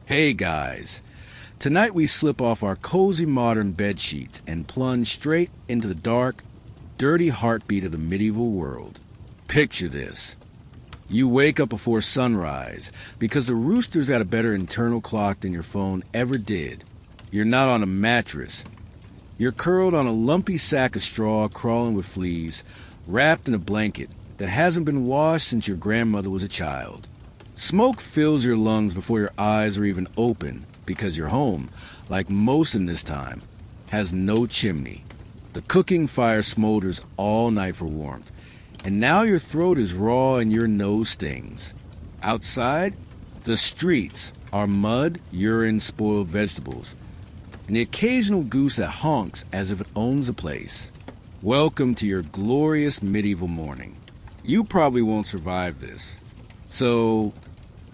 Hey guys, tonight we slip off our cozy modern bed sheets and plunge straight into the dark, dirty heartbeat of the medieval world. Picture this. You wake up before sunrise because the rooster's got a better internal clock than your phone ever did. You're not on a mattress. You're curled on a lumpy sack of straw crawling with fleas, wrapped in a blanket that hasn't been washed since your grandmother was a child. Smoke fills your lungs before your eyes are even open because your home, like most in this time, has no chimney. The cooking fire smolders all night for warmth, and now your throat is raw and your nose stings. Outside, the streets are mud, urine, spoiled vegetables, and the occasional goose that honks as if it owns the place. Welcome to your glorious medieval morning. You probably won't survive this. So,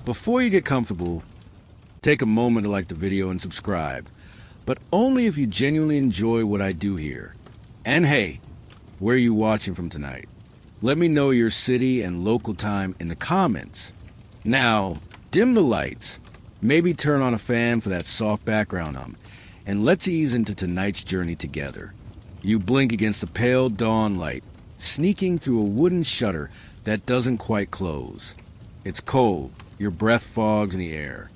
before you get comfortable, take a moment to like the video and subscribe, but only if you genuinely enjoy what I do here. And hey, where are you watching from tonight? Let me know your city and local time in the comments. Now, dim the lights, maybe turn on a fan for that soft background and let's ease into tonight's journey together. You blink against the pale dawn light, sneaking through a wooden shutter that doesn't quite close. It's cold. Your breath fogs in the air.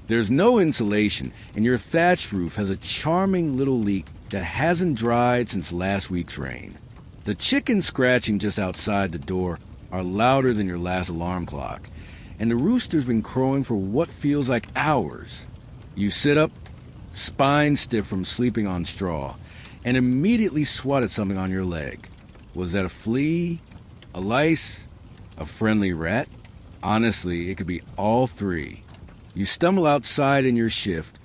There's no insulation, and your thatched roof has a charming little leak that hasn't dried since last week's rain. The chickens scratching just outside the door are louder than your last alarm clock, and the rooster's been crowing for what feels like hours. You sit up, spine stiff from sleeping on straw, and immediately swat at something on your leg. Was that a flea? A lice? A friendly rat? Honestly, it could be all three. You stumble outside in your shift,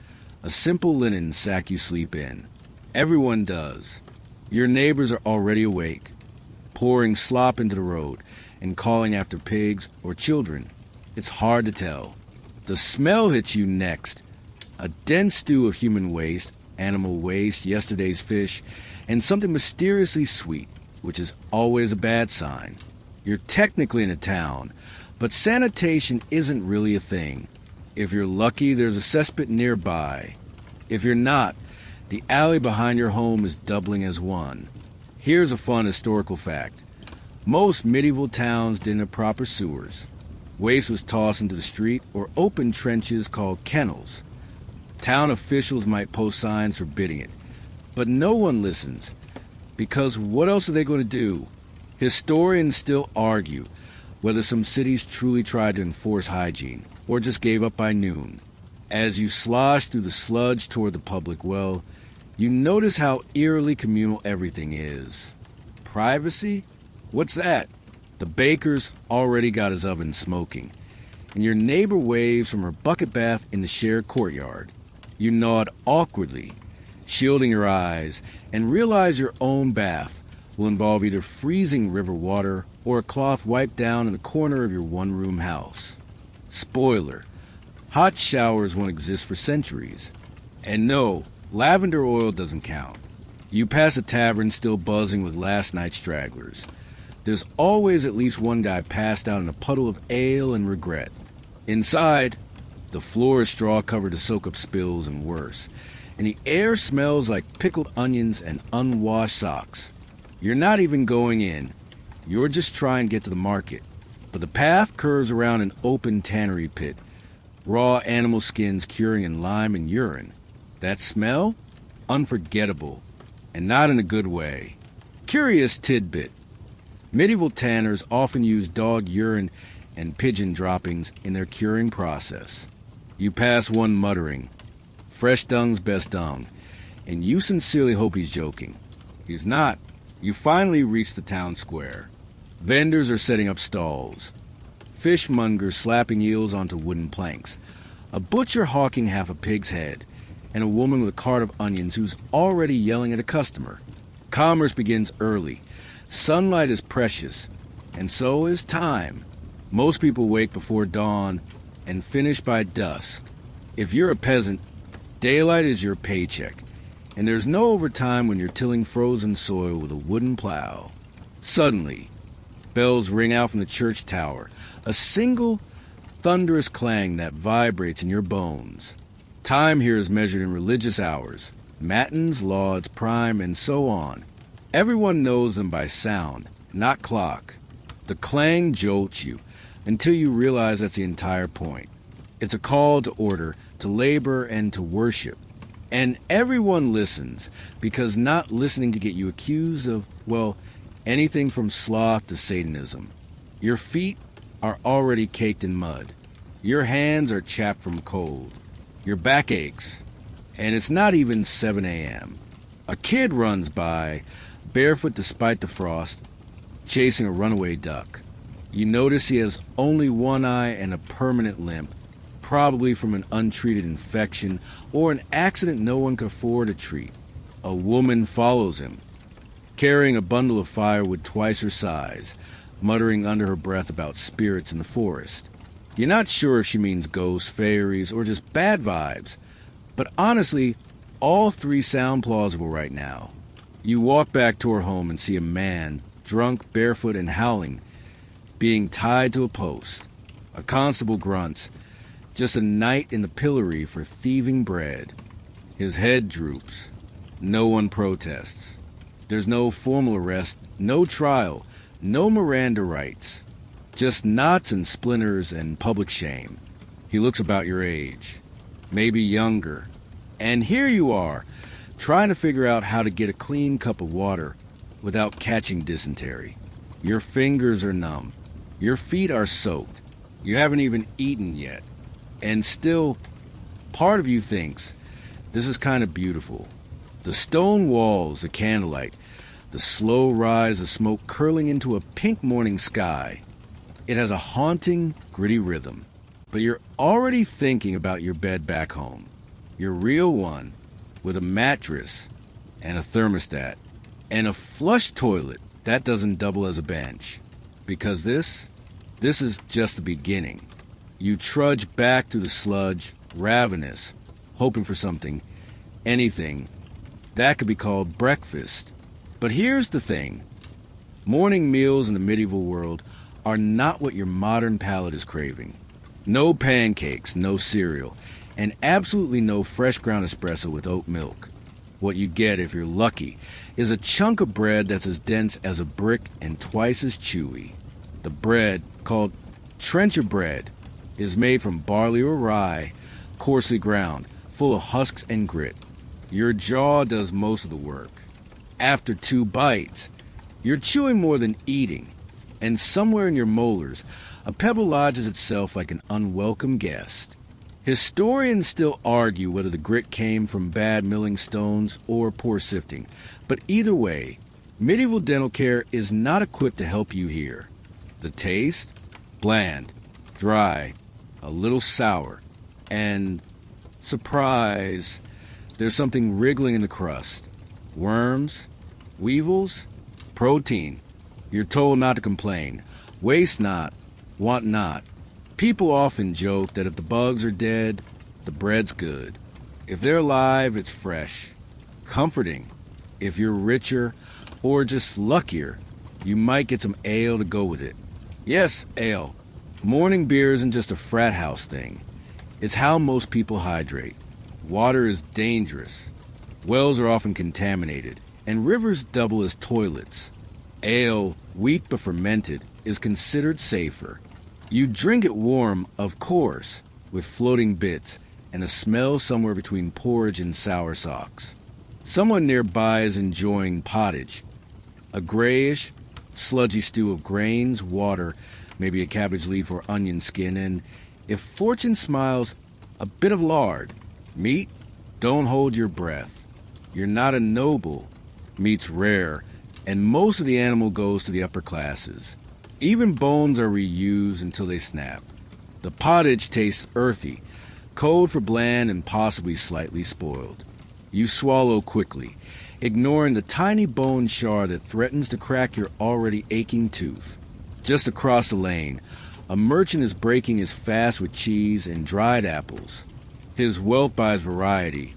a simple linen sack you sleep in. Everyone does. Your neighbors are already awake, pouring slop into the road and calling after pigs or children. It's hard to tell. The smell hits you next. A dense stew of human waste, animal waste, yesterday's fish, and something mysteriously sweet, which is always a bad sign. You're technically in a town, but sanitation isn't really a thing. If you're lucky, there's a cesspit nearby. If you're not, the alley behind your home is doubling as one. Here's a fun historical fact. Most medieval towns didn't have proper sewers. Waste was tossed into the street or open trenches called kennels. Town officials might post signs forbidding it, but no one listens. Because what else are they going to do? Historians still argue whether some cities truly tried to enforce hygiene, or just gave up by noon. As you slosh through the sludge toward the public well, you notice how eerily communal everything is. Privacy? What's that? The baker's already got his oven smoking, and your neighbor waves from her bucket bath in the shared courtyard. You nod awkwardly, shielding your eyes, and realize your own bath will involve either freezing river water or a cloth wiped down in the corner of your one-room house. Spoiler, hot showers won't exist for centuries. And no, lavender oil doesn't count. You pass a tavern still buzzing with last night's stragglers. There's always at least one guy passed out in a puddle of ale and regret. Inside, the floor is straw-covered to soak up spills and worse, and the air smells like pickled onions and unwashed socks. You're not even going in. You're just trying to get to the market. But the path curves around an open tannery pit, raw animal skins curing in lime and urine. That smell? Unforgettable, and not in a good way. Curious tidbit. Medieval tanners often use dog urine and pigeon droppings in their curing process. You pass one muttering, "Fresh dung's best dung," and you sincerely hope he's joking. He's not. You finally reach the town square. Vendors are setting up stalls. Fishmongers slapping eels onto wooden planks. A butcher hawking half a pig's head. And a woman with a cart of onions who's already yelling at a customer. Commerce begins early. Sunlight is precious. And so is time. Most people wake before dawn and finish by dusk. If you're a peasant, daylight is your paycheck. And there's no overtime when you're tilling frozen soil with a wooden plow. Suddenly, bells ring out from the church tower, a single thunderous clang that vibrates in your bones. Time here is measured in religious hours, matins, lauds, prime, and so on. Everyone knows them by sound, not clock. The clang jolts you until you realize that's the entire point. It's a call to order, to labor, and to worship. And everyone listens, because not listening to get you accused of, well, anything from sloth to Satanism. Your feet are already caked in mud. Your hands are chapped from cold. Your back aches, and it's not even 7 a.m. A kid runs by, barefoot despite the frost, chasing a runaway duck. You notice he has only one eye and a permanent limp, probably from an untreated infection or an accident no one could afford to treat. A woman follows him, carrying a bundle of firewood twice her size, muttering under her breath about spirits in the forest. You're not sure if she means ghosts, fairies, or just bad vibes, but honestly, all three sound plausible right now. You walk back to her home and see a man, drunk, barefoot, and howling, being tied to a post. A constable grunts, just a night in the pillory for thieving bread. His head droops. No one protests. There's no formal arrest, no trial, no Miranda rights. Just knots and splinters and public shame. He looks about your age, maybe younger. And here you are, trying to figure out how to get a clean cup of water without catching dysentery. Your fingers are numb. Your feet are soaked. You haven't even eaten yet. And still, part of you thinks, this is kind of beautiful. The stone walls, the candlelight, the slow rise of smoke curling into a pink morning sky. It has a haunting, gritty rhythm. But you're already thinking about your bed back home. Your real one, with a mattress and a thermostat and a flush toilet that doesn't double as a bench. Because this is just the beginning. You trudge back through the sludge, ravenous, hoping for something, anything. That could be called breakfast. But here's the thing. Morning meals in the medieval world are not what your modern palate is craving. No pancakes, no cereal, and absolutely no fresh ground espresso with oat milk. What you get, if you're lucky, is a chunk of bread that's as dense as a brick and twice as chewy. The bread, called trencher bread, is made from barley or rye, coarsely ground, full of husks and grit. Your jaw does most of the work. After 2 bites, you're chewing more than eating, and somewhere in your molars, a pebble lodges itself like an unwelcome guest. Historians still argue whether the grit came from bad milling stones or poor sifting, but either way, medieval dental care is not equipped to help you here. The taste? Bland, dry, a little sour, and, surprise, there's something wriggling in the crust. Worms? Weevils? Protein. You're told not to complain. Waste not, want not. People often joke that if the bugs are dead, the bread's good. If they're alive, it's fresh. Comforting. If you're richer, or just luckier, you might get some ale to go with it. Yes, ale. Morning beer isn't just a frat house thing. It's how most people hydrate. Water is dangerous. Wells are often contaminated, and rivers double as toilets. Ale, weak but fermented, is considered safer. You drink it warm, of course, with floating bits and a smell somewhere between porridge and sour socks. Someone nearby is enjoying pottage, a grayish, sludgy stew of grains, water, maybe a cabbage leaf or onion skin, and, if fortune smiles, a bit of lard. Meat? Don't hold your breath. You're not a noble. Meat's rare, and most of the animal goes to the upper classes. Even bones are reused until they snap. The pottage tastes earthy, code for bland and possibly slightly spoiled. You swallow quickly, ignoring the tiny bone shard that threatens to crack your already aching tooth. Just across the lane, a merchant is breaking his fast with cheese and dried apples. His wealth buys variety,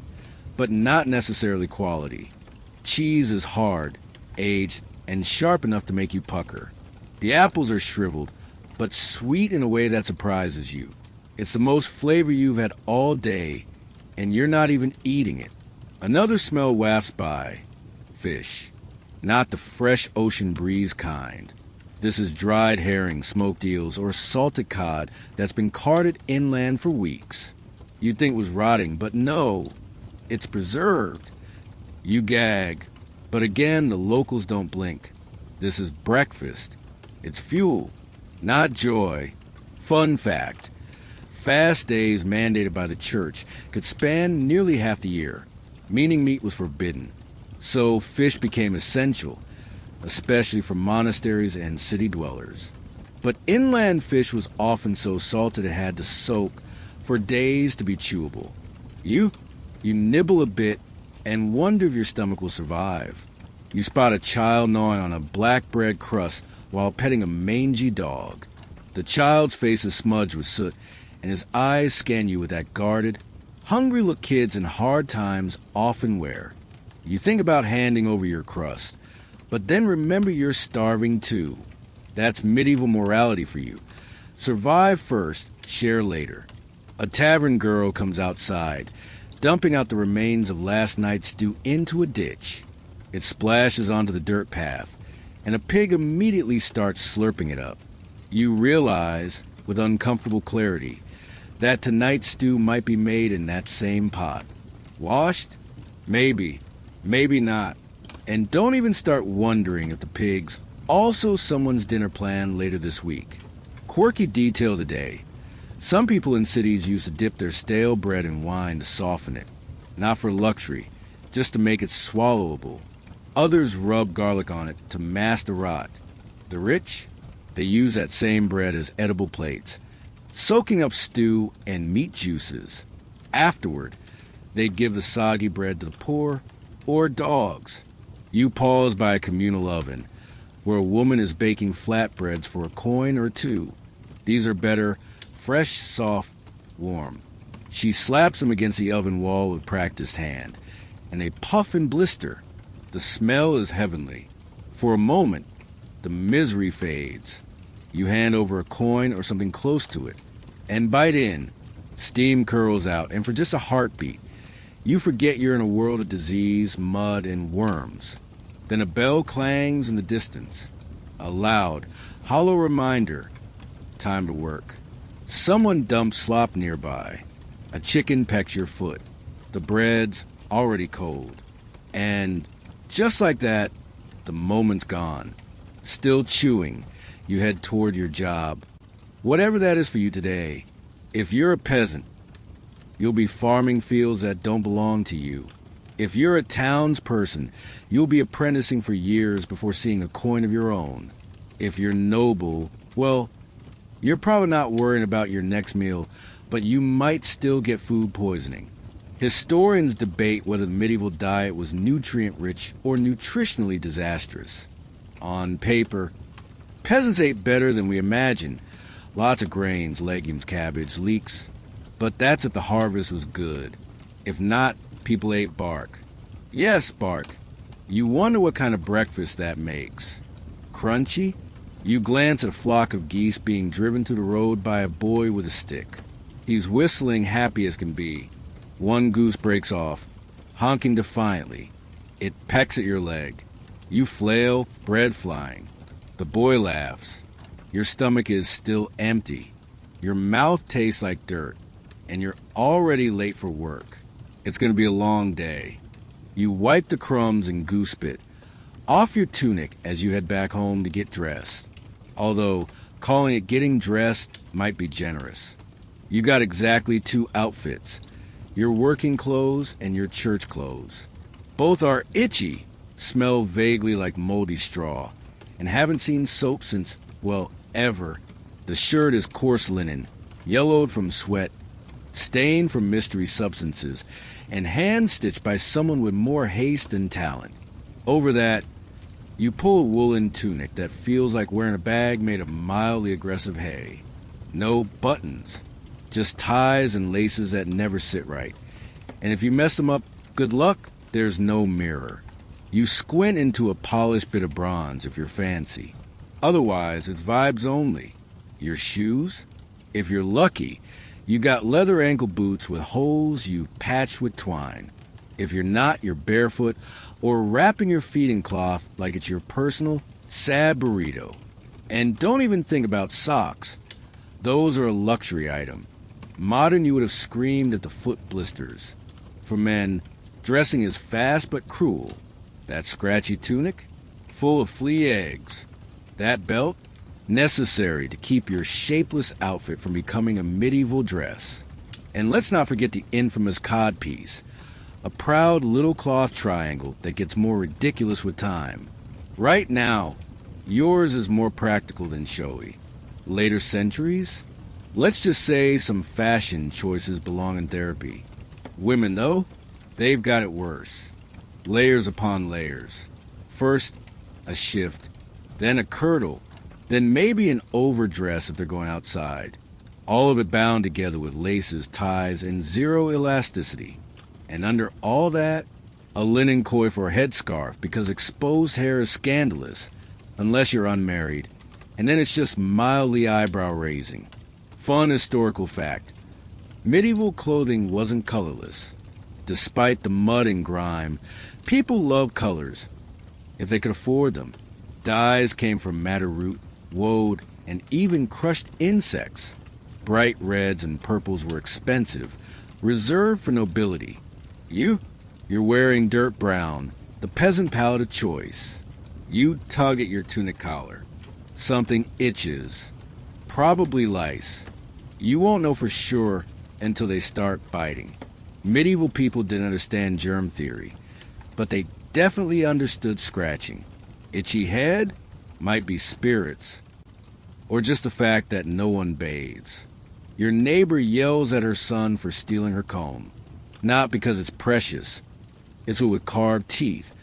but not necessarily quality. Cheese is hard, aged, and sharp enough to make you pucker. The apples are shriveled, but sweet in a way that surprises you. It's the most flavor you've had all day, and you're not even eating it. Another smell wafts by. Fish. Not the fresh ocean breeze kind. This is dried herring, smoked eels, or salted cod that's been carted inland for weeks. You'd think it was rotting, but no, it's preserved. You gag, but again, the locals don't blink. This is breakfast. It's fuel, not joy. Fun fact, fast days mandated by the church could span nearly half the year, meaning meat was forbidden. So fish became essential, especially for monasteries and city dwellers. But inland fish was often so salted it had to soak for days to be chewable. You nibble a bit and wonder if your stomach will survive. You spot a child gnawing on a black bread crust while petting a mangy dog. The child's face is smudged with soot, and his eyes scan you with that guarded, hungry look kids in hard times often wear. You think about handing over your crust, but then remember you're starving too. That's medieval morality for you. Survive first, share later. A tavern girl comes outside, dumping out the remains of last night's stew into a ditch. It splashes onto the dirt path, and a pig immediately starts slurping it up. You realize, with uncomfortable clarity, that tonight's stew might be made in that same pot. Washed? Maybe. Maybe not. And don't even start wondering if the pig's also someone's dinner plan later this week. Quirky detail of the day. Some people in cities used to dip their stale bread in wine to soften it. Not for luxury, just to make it swallowable. Others rub garlic on it to mask the rot. The rich? They use that same bread as edible plates, soaking up stew and meat juices. Afterward, they'd give the soggy bread to the poor or dogs. You pause by a communal oven, where a woman is baking flatbreads for a coin or two. These are better, fresh, soft, warm. She slaps them against the oven wall with practiced hand, and they puff and blister. The smell is heavenly. For a moment, the misery fades. You hand over a coin or something close to it, and bite in. Steam curls out, and for just a heartbeat, you forget you're in a world of disease, mud, and worms. Then a bell clangs in the distance. A loud, hollow reminder. Time to work. Someone dumps slop nearby. A chicken pecks your foot. The bread's already cold. And just like that, the moment's gone. Still chewing, you head toward your job. Whatever that is for you today. If you're a peasant, you'll be farming fields that don't belong to you. If you're a townsperson, you'll be apprenticing for years before seeing a coin of your own. If you're noble, well, you're probably not worrying about your next meal, but you might still get food poisoning. Historians debate whether the medieval diet was nutrient-rich or nutritionally disastrous. On paper, peasants ate better than we imagine. Lots of grains, legumes, cabbage, leeks. But that's if the harvest was good. If not, people ate bark. Yes, bark. You wonder what kind of breakfast that makes. Crunchy? You glance at a flock of geese being driven through the road by a boy with a stick. He's whistling happy as can be. One goose breaks off, honking defiantly. It pecks at your leg. You flail, bread flying. The boy laughs. Your stomach is still empty. Your mouth tastes like dirt, and you're already late for work. It's going to be a long day. You wipe the crumbs and goose spit off your tunic as you head back home to get dressed. Although calling it getting dressed might be generous. You got exactly 2 outfits. Your working clothes and your church clothes. Both are itchy, smell vaguely like moldy straw, and haven't seen soap since, well, ever. The shirt is coarse linen, yellowed from sweat, stained from mystery substances, and hand-stitched by someone with more haste than talent. Over that, you pull a woolen tunic that feels like wearing a bag made of mildly aggressive hay. No buttons, just ties and laces that never sit right. And if you mess them up, good luck, there's no mirror. You squint into a polished bit of bronze if you're fancy. Otherwise, it's vibes only. Your shoes? If you're lucky, You got leather ankle boots with holes you've patched with twine. If you're not, you're barefoot or wrapping your feet in cloth like it's your personal sad burrito. And don't even think about socks. Those are a luxury item. Modern, you would have screamed at the foot blisters. For men, dressing is fast but cruel. That scratchy tunic, full of flea eggs. That belt, necessary to keep your shapeless outfit from becoming a medieval dress. And let's not forget the infamous codpiece, a proud little cloth triangle that gets more ridiculous with time. Right now, yours is more practical than showy. Later centuries? Let's just say some fashion choices belong in therapy. Women, though, they've got it worse. Layers upon layers. First, a shift, then a kirtle, then maybe an overdress if they're going outside. All of it bound together with laces, ties, and zero elasticity. And under all that, a linen coif or headscarf, because exposed hair is scandalous, unless you're unmarried, and then it's just mildly eyebrow-raising. Fun historical fact. Medieval clothing wasn't colorless. Despite the mud and grime, people loved colors, if they could afford them. Dyes came from madder root, woad, and even crushed insects. Bright reds and purples were expensive, reserved for nobility. You're wearing dirt brown, the peasant palette of choice. You tug at your tunic collar. Something itches. Probably lice. You won't know for sure until they start biting. Medieval people didn't understand germ theory, but they definitely understood scratching. Itchy head might be spirits, or just the fact that no one bathes. Your neighbor yells at her son for stealing her comb, not because it's precious, it's with carved teeth,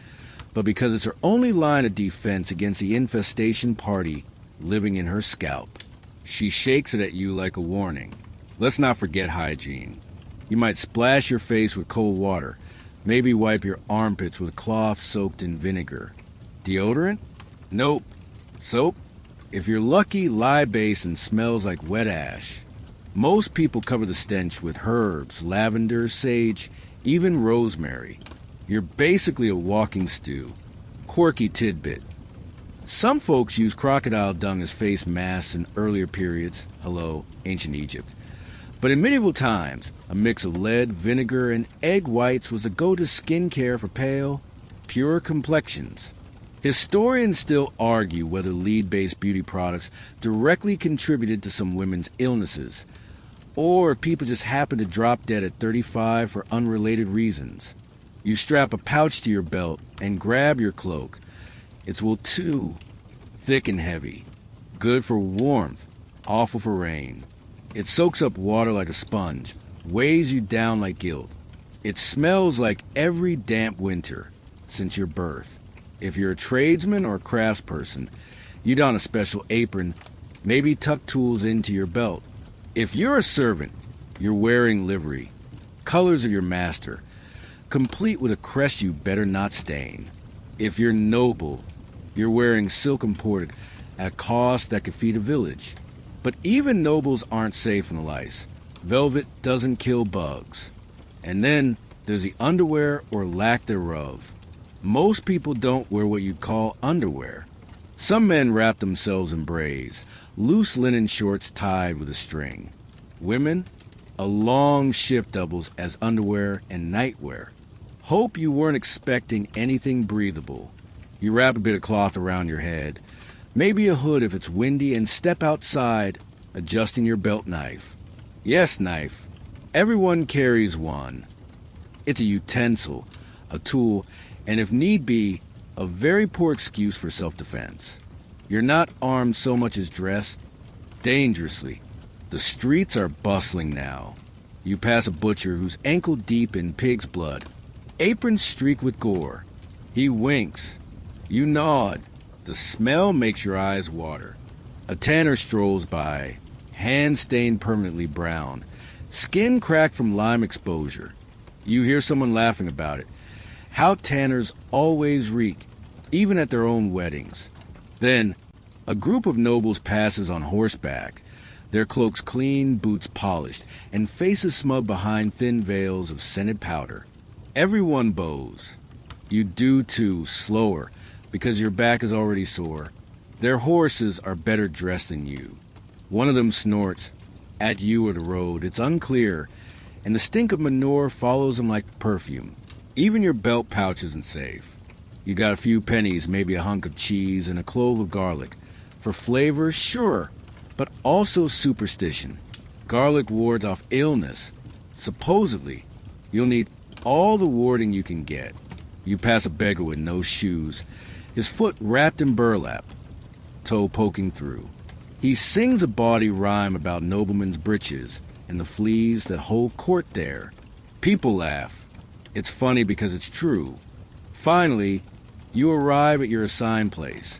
but because it's her only line of defense against the infestation party living in her scalp. She shakes it at you like a warning. Let's not forget hygiene. You might splash your face with cold water, maybe wipe your armpits with cloth soaked in vinegar. Deodorant? Nope. Soap? If you're lucky, lye base and smells like wet ash. Most people cover the stench with herbs, lavender, sage, even rosemary. You're basically a walking stew. Quirky tidbit. Some folks use crocodile dung as face masks in earlier periods. Hello, ancient Egypt. But in medieval times, a mix of lead, vinegar, and egg whites was a go-to skincare for pale, pure complexions. Historians still argue whether lead-based beauty products directly contributed to some women's illnesses, or if people just happened to drop dead at 35 for unrelated reasons. You strap a pouch to your belt and grab your cloak. It's wool too, thick and heavy, good for warmth, awful for rain. It soaks up water like a sponge, weighs you down like guilt. It smells like every damp winter since your birth. If you're a tradesman or a craftsperson, you don a special apron, maybe tuck tools into your belt. If you're a servant, you're wearing livery, colors of your master, complete with a crest you better not stain. If you're noble, you're wearing silk imported at a cost that could feed a village. But even nobles aren't safe from the lice. Velvet doesn't kill bugs. And then there's the underwear or lack thereof. Most people don't wear what you'd call underwear. Some men wrap themselves in braids, loose linen shorts tied with a string. Women, a long shift doubles as underwear and nightwear. Hope you weren't expecting anything breathable. You wrap a bit of cloth around your head, maybe a hood if it's windy, and step outside, adjusting your belt knife. Yes, knife. Everyone carries one. It's a utensil, a tool, and if need be, a very poor excuse for self-defense. You're not armed so much as dressed. Dangerously. The streets are bustling now. You pass a butcher who's ankle-deep in pig's blood, apron streaked with gore. He winks. You nod. The smell makes your eyes water. A tanner strolls by, hand stained permanently brown, skin cracked from lime exposure. You hear someone laughing about it. How tanners always reek, even at their own weddings. Then, a group of nobles passes on horseback, their cloaks clean, boots polished, and faces smug behind thin veils of scented powder. Everyone bows. You do too, slower, because your back is already sore. Their horses are better dressed than you. One of them snorts, at you or the road, it's unclear, and the stink of manure follows them like perfume. Even your belt pouch isn't safe. You got a few pennies, maybe a hunk of cheese, and a clove of garlic. For flavor, sure, but also superstition. Garlic wards off illness. Supposedly, you'll need all the warding you can get. You pass a beggar with no shoes, his foot wrapped in burlap, toe poking through. He sings a bawdy rhyme about noblemen's breeches and the fleas that hold court there. People laugh. It's funny because it's true. Finally, you arrive at your assigned place,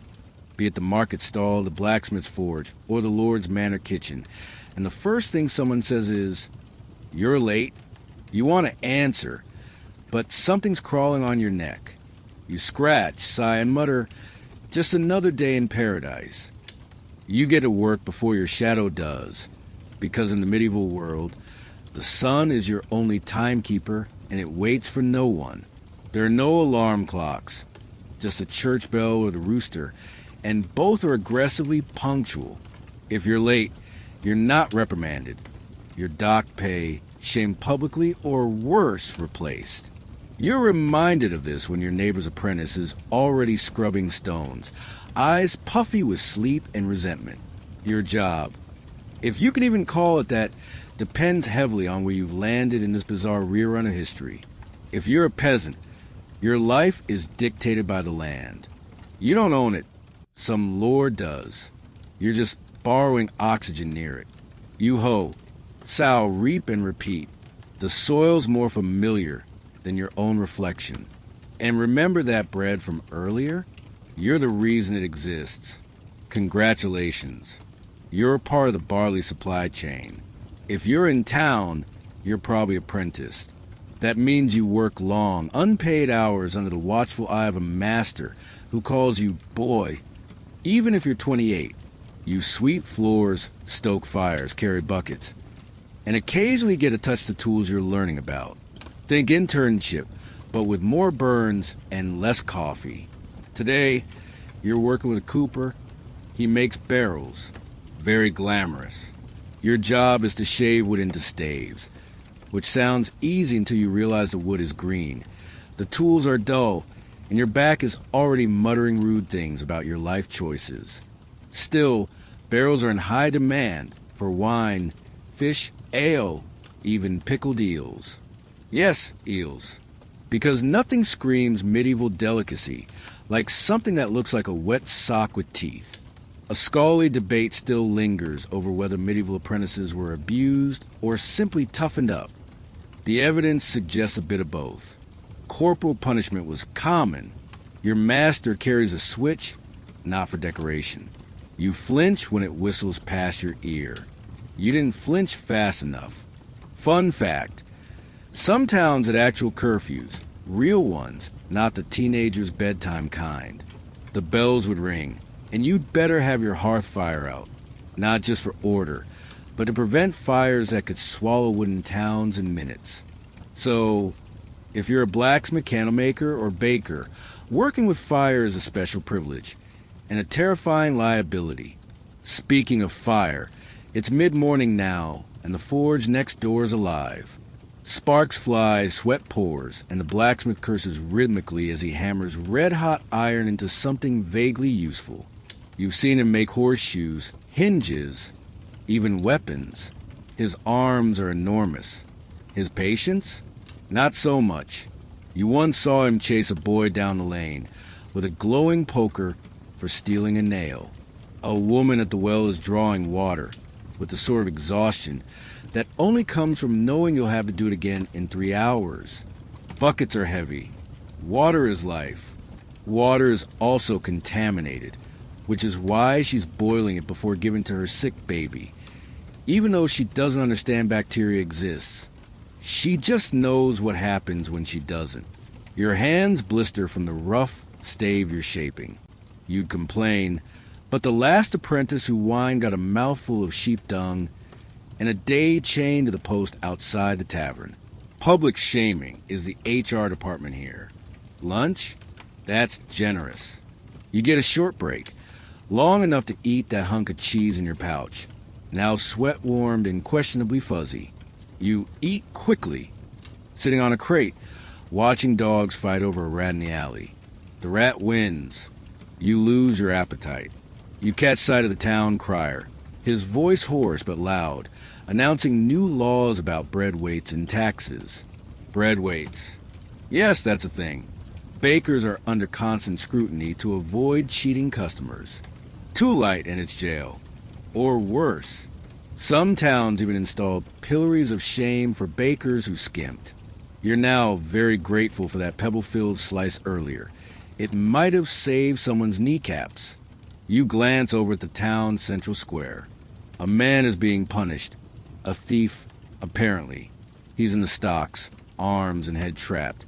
be it the market stall, the blacksmith's forge, or the Lord's manor kitchen, and the first thing someone says is, "You're late." You want to answer, but something's crawling on your neck. You scratch, sigh, and mutter, "Just another day in paradise." You get to work before your shadow does, because in the medieval world, the sun is your only timekeeper, and it waits for no one. There are no alarm clocks, just a church bell or the rooster, and both are aggressively punctual. If you're late, you're not reprimanded. You're docked pay, shamed publicly, or worse, replaced. You're reminded of this when your neighbor's apprentice is already scrubbing stones, eyes puffy with sleep and resentment. Your job, if you can even call it that, depends heavily on where you've landed in this bizarre rerun of history. If you're a peasant, your life is dictated by the land. You don't own it. Some lord does. You're just borrowing oxygen near it. You hoe, sow, reap, and repeat. The soil's more familiar than your own reflection. And remember that bread from earlier? You're the reason it exists. Congratulations. You're part of the barley supply chain. If you're in town, you're probably apprenticed. That means you work long, unpaid hours under the watchful eye of a master who calls you boy. Even if you're 28, you sweep floors, stoke fires, carry buckets, and occasionally get to touch the tools you're learning about. Think internship, but with more burns and less coffee. Today, you're working with a cooper. He makes barrels. Very glamorous. Your job is to shave wood into staves, which sounds easy until you realize the wood is green. The tools are dull, and your back is already muttering rude things about your life choices. Still, barrels are in high demand for wine, fish, ale, even pickled eels. Yes, eels. Because nothing screams medieval delicacy like something that looks like a wet sock with teeth. A scholarly debate still lingers over whether medieval apprentices were abused or simply toughened up. The evidence suggests a bit of both. Corporal punishment was common. Your master carries a switch, not for decoration. You flinch when it whistles past your ear. You didn't flinch fast enough. Fun fact, some towns had actual curfews, real ones, not the teenager's bedtime kind. The bells would ring, and you'd better have your hearth fire out, not just for order, but to prevent fires that could swallow wooden towns in minutes. So, if you're a blacksmith, candlemaker, or baker, working with fire is a special privilege, and a terrifying liability. Speaking of fire, it's mid-morning now, and the forge next door is alive. Sparks fly, sweat pours, and the blacksmith curses rhythmically as he hammers red-hot iron into something vaguely useful. You've seen him make horseshoes, hinges, even weapons. His arms are enormous. His patience? Not so much. You once saw him chase a boy down the lane with a glowing poker for stealing a nail. A woman at the well is drawing water with the sort of exhaustion that only comes from knowing you'll have to do it again in 3 hours. Buckets are heavy. Water is life. Water is also contaminated, which is why she's boiling it before giving to her sick baby. Even though she doesn't understand bacteria exists, she just knows what happens when she doesn't. Your hands blister from the rough stave you're shaping. You'd complain, But the last apprentice who whined got a mouthful of sheep dung and a day chained to the post outside the tavern. Public shaming is the HR department here. Lunch? That's generous. You get a short break, long enough to eat that hunk of cheese in your pouch, now sweat-warmed and questionably fuzzy. You eat quickly, sitting on a crate, watching dogs fight over a rat in the alley. The rat wins. You lose your appetite. You catch sight of the town crier, his voice hoarse but loud, announcing new laws about bread weights and taxes. Bread weights. Yes, that's a thing. Bakers are under constant scrutiny to avoid cheating customers. Too light and it's jail. Or worse. Some towns even installed pillories of shame for bakers who skimped. You're now very grateful for that pebble-filled slice earlier. It might have saved someone's kneecaps. You glance over at the town central square. A man is being punished. A thief, apparently. He's in the stocks, arms and head trapped.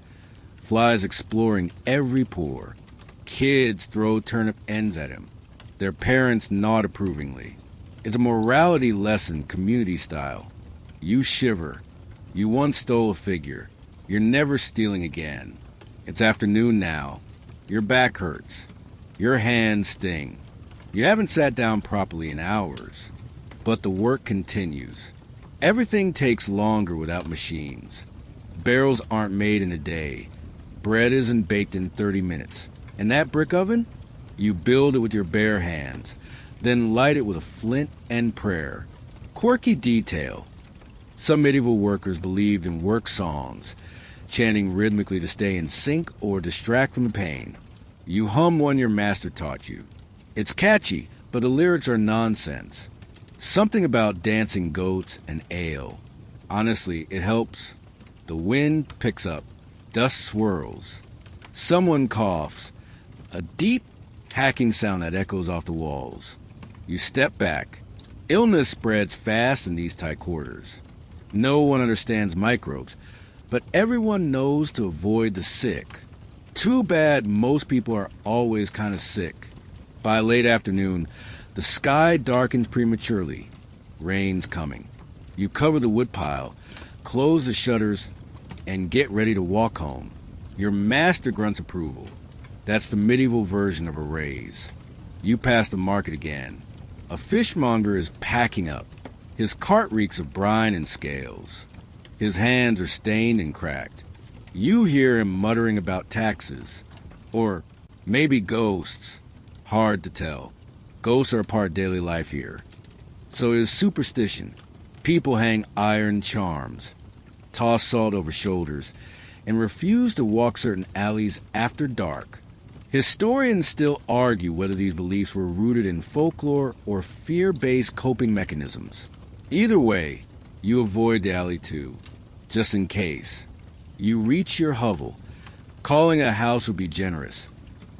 Flies exploring every pore. Kids throw turnip ends at him. Their parents nod approvingly. It's a morality lesson, community style. You shiver. You once stole a figure. You're never stealing again. It's afternoon now. Your back hurts. Your hands sting. You haven't sat down properly in hours. But the work continues. Everything takes longer without machines. Barrels aren't made in a day. Bread isn't baked in 30 minutes. And that brick oven? You build it with your bare hands, then light it with a flint and prayer. Quirky detail. Some medieval workers believed in work songs, chanting rhythmically to stay in sync or distract from the pain. You hum one your master taught you. It's catchy, but the lyrics are nonsense. Something about dancing goats and ale. Honestly, it helps. The wind picks up. Dust swirls. Someone coughs. A deep, hacking sound that echoes off the walls. You step back. Illness spreads fast in these tight quarters. No one understands microbes, but everyone knows to avoid the sick. Too bad most people are always kind of sick. By late afternoon, the sky darkens prematurely. Rain's coming. You cover the woodpile, close the shutters, and get ready to walk home. Your master grunts approval. That's the medieval version of a raise. You pass the market again. A fishmonger is packing up. His cart reeks of brine and scales. His hands are stained and cracked. You hear him muttering about taxes. Or maybe ghosts. Hard to tell. Ghosts are a part of daily life here. So is superstition. People hang iron charms, toss salt over shoulders, and refuse to walk certain alleys after dark. Historians still argue whether these beliefs were rooted in folklore or fear-based coping mechanisms. Either way, you avoid the alley too, just in case. You reach your hovel, calling a house would be generous,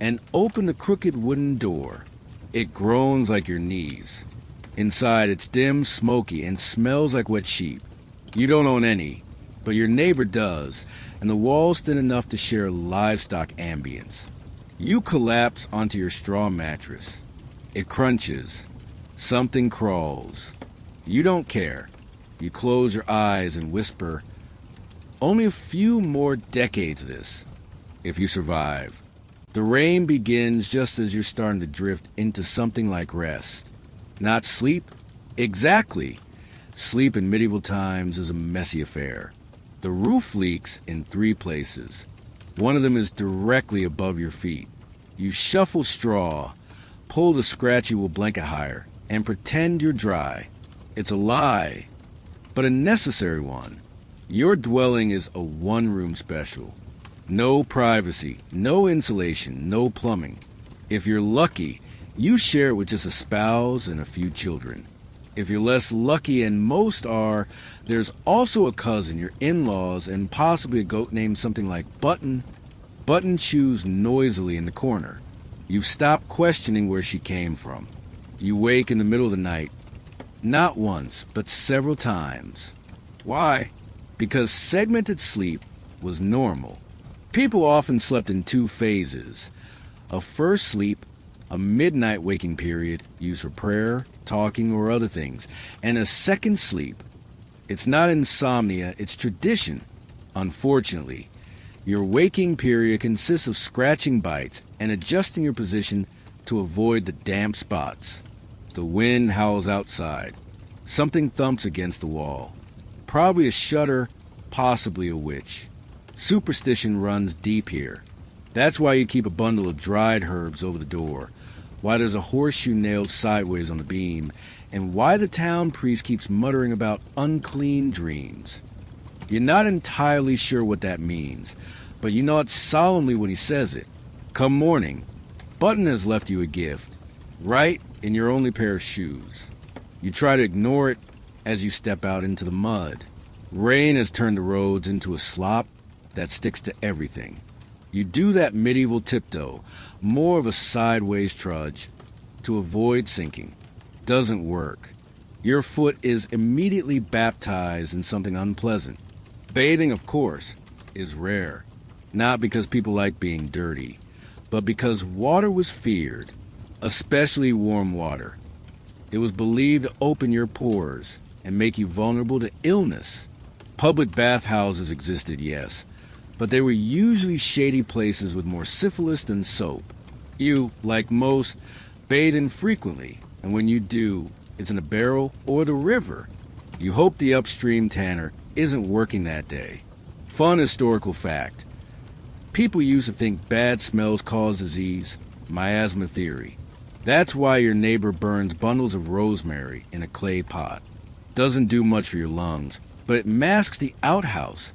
and open the crooked wooden door. It groans like your knees. Inside, it's dim, smoky, and smells like wet sheep. You don't own any, but your neighbor does, and the wall's thin enough to share livestock ambience. You collapse onto your straw mattress. It crunches. Something crawls. You don't care. You close your eyes and whisper, "Only a few more decades of this, if you survive." The rain begins just as you're starting to drift into something like rest. Not sleep? Exactly. Sleep in medieval times is a messy affair. The roof leaks in 3 places. One of them is directly above your feet. You shuffle straw, pull the scratchy wool blanket higher, and pretend you're dry. It's a lie, but a necessary one. Your dwelling is a one-room special. No privacy, no insulation, no plumbing. If you're lucky, you share it with just a spouse and a few children. If you're less lucky, and most are, there's also a cousin, your in-laws, and possibly a goat named something like Button. Button chews noisily in the corner. You've stopped questioning where she came from. You wake in the middle of the night. Not once, but several times. Why? Because segmented sleep was normal. People often slept in 2 phases. A first sleep a midnight waking period used for prayer, talking, or other things, and a second sleep. It's not insomnia, it's tradition. Unfortunately, your waking period consists of scratching bites and adjusting your position to avoid the damp spots. The wind howls outside. Something thumps against the wall. Probably a shutter, possibly a witch. Superstition runs deep here. That's why you keep a bundle of dried herbs over the door, why there's a horseshoe nailed sideways on the beam, and why the town priest keeps muttering about unclean dreams. You're not entirely sure what that means, but you nod solemnly when he says it. Come morning, Button has left you a gift, right in your only pair of shoes. You try to ignore it as you step out into the mud. Rain has turned the roads into a slop that sticks to everything. You do that medieval tiptoe, more of a sideways trudge, to avoid sinking. Doesn't work. Your foot is immediately baptized in something unpleasant. Bathing, of course, is rare. Not because people like being dirty, but because water was feared, especially warm water. It was believed to open your pores and make you vulnerable to illness. Public bathhouses existed, yes, but they were usually shady places with more syphilis than soap. You, like most, bathe infrequently, and when you do, it's in a barrel or the river. You hope the upstream tanner isn't working that day. Fun historical fact. People used to think bad smells cause disease, miasma theory. That's why your neighbor burns bundles of rosemary in a clay pot. Doesn't do much for your lungs, but it masks the outhouse,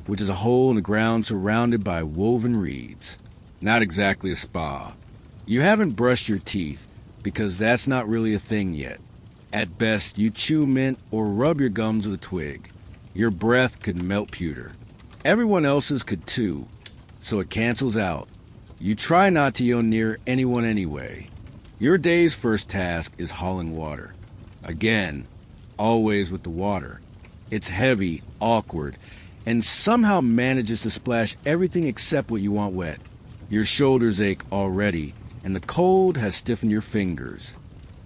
which is a hole in the ground surrounded by woven reeds. Not exactly a spa. You haven't brushed your teeth, because that's not really a thing yet. At best, you chew mint or rub your gums with a twig. Your breath could melt pewter. Everyone else's could too, so it cancels out. You try not to yawn near anyone anyway. Your day's first task is hauling water. Again, always with the water. It's heavy, awkward, and somehow manages to splash everything except what you want wet. Your shoulders ache already, and the cold has stiffened your fingers.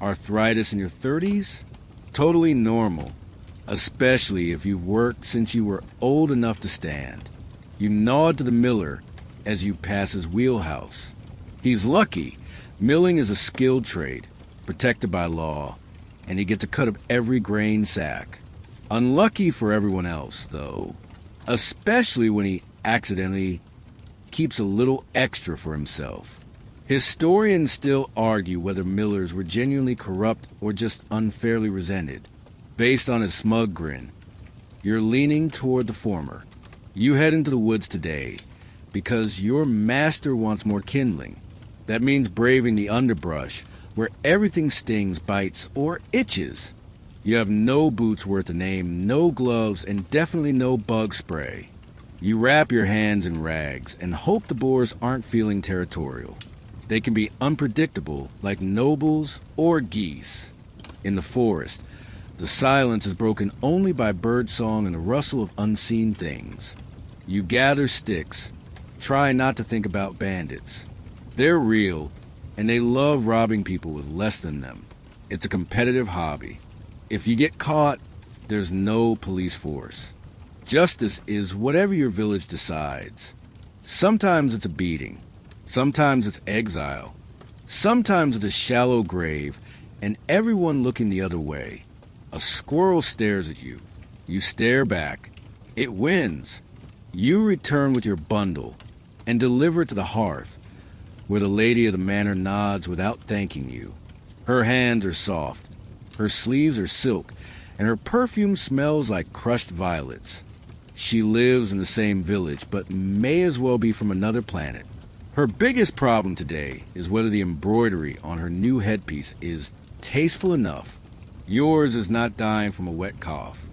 Arthritis in your 30s? Totally normal, especially if you've worked since you were old enough to stand. You nod to the miller as you pass his wheelhouse. He's lucky. Milling is a skilled trade, protected by law, and he gets a cut of every grain sack. Unlucky for everyone else, though, especially when he accidentally keeps a little extra for himself. Historians still argue whether millers were genuinely corrupt or just unfairly resented. Based on his smug grin, you're leaning toward the former. You head into the woods today because your master wants more kindling. That means braving the underbrush, where everything stings, bites, or itches. You have no boots worth a name, no gloves, and definitely no bug spray. You wrap your hands in rags and hope the boars aren't feeling territorial. They can be unpredictable, like nobles or geese. In the forest, the silence is broken only by birdsong and the rustle of unseen things. You gather sticks. Try not to think about bandits. They're real, and they love robbing people with less than them. It's a competitive hobby. If you get caught, there's no police force. Justice is whatever your village decides. Sometimes it's a beating. Sometimes it's exile. Sometimes it's a shallow grave, and everyone looking the other way. A squirrel stares at you. You stare back. It wins. You return with your bundle and deliver it to the hearth, where the lady of the manor nods without thanking you. Her hands are soft, her sleeves are silk, and her perfume smells like crushed violets. She lives in the same village, but may as well be from another planet. Her biggest problem today is whether the embroidery on her new headpiece is tasteful enough. Yours is not dying from a wet cough.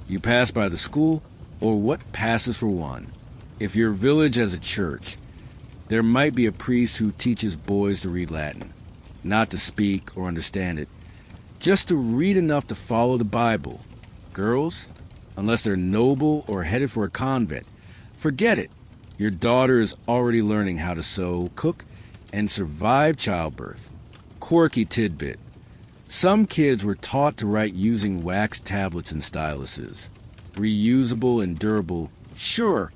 You pass by the school, or what passes for one. If your village has a church, there might be a priest who teaches boys to read Latin. Not to speak or understand it, just to read enough to follow the Bible. Girls, unless they're noble or headed for a convent, forget it. Your daughter is already learning how to sew, cook, and survive childbirth. Quirky tidbit. Some kids were taught to write using wax tablets and styluses. Reusable and durable, sure,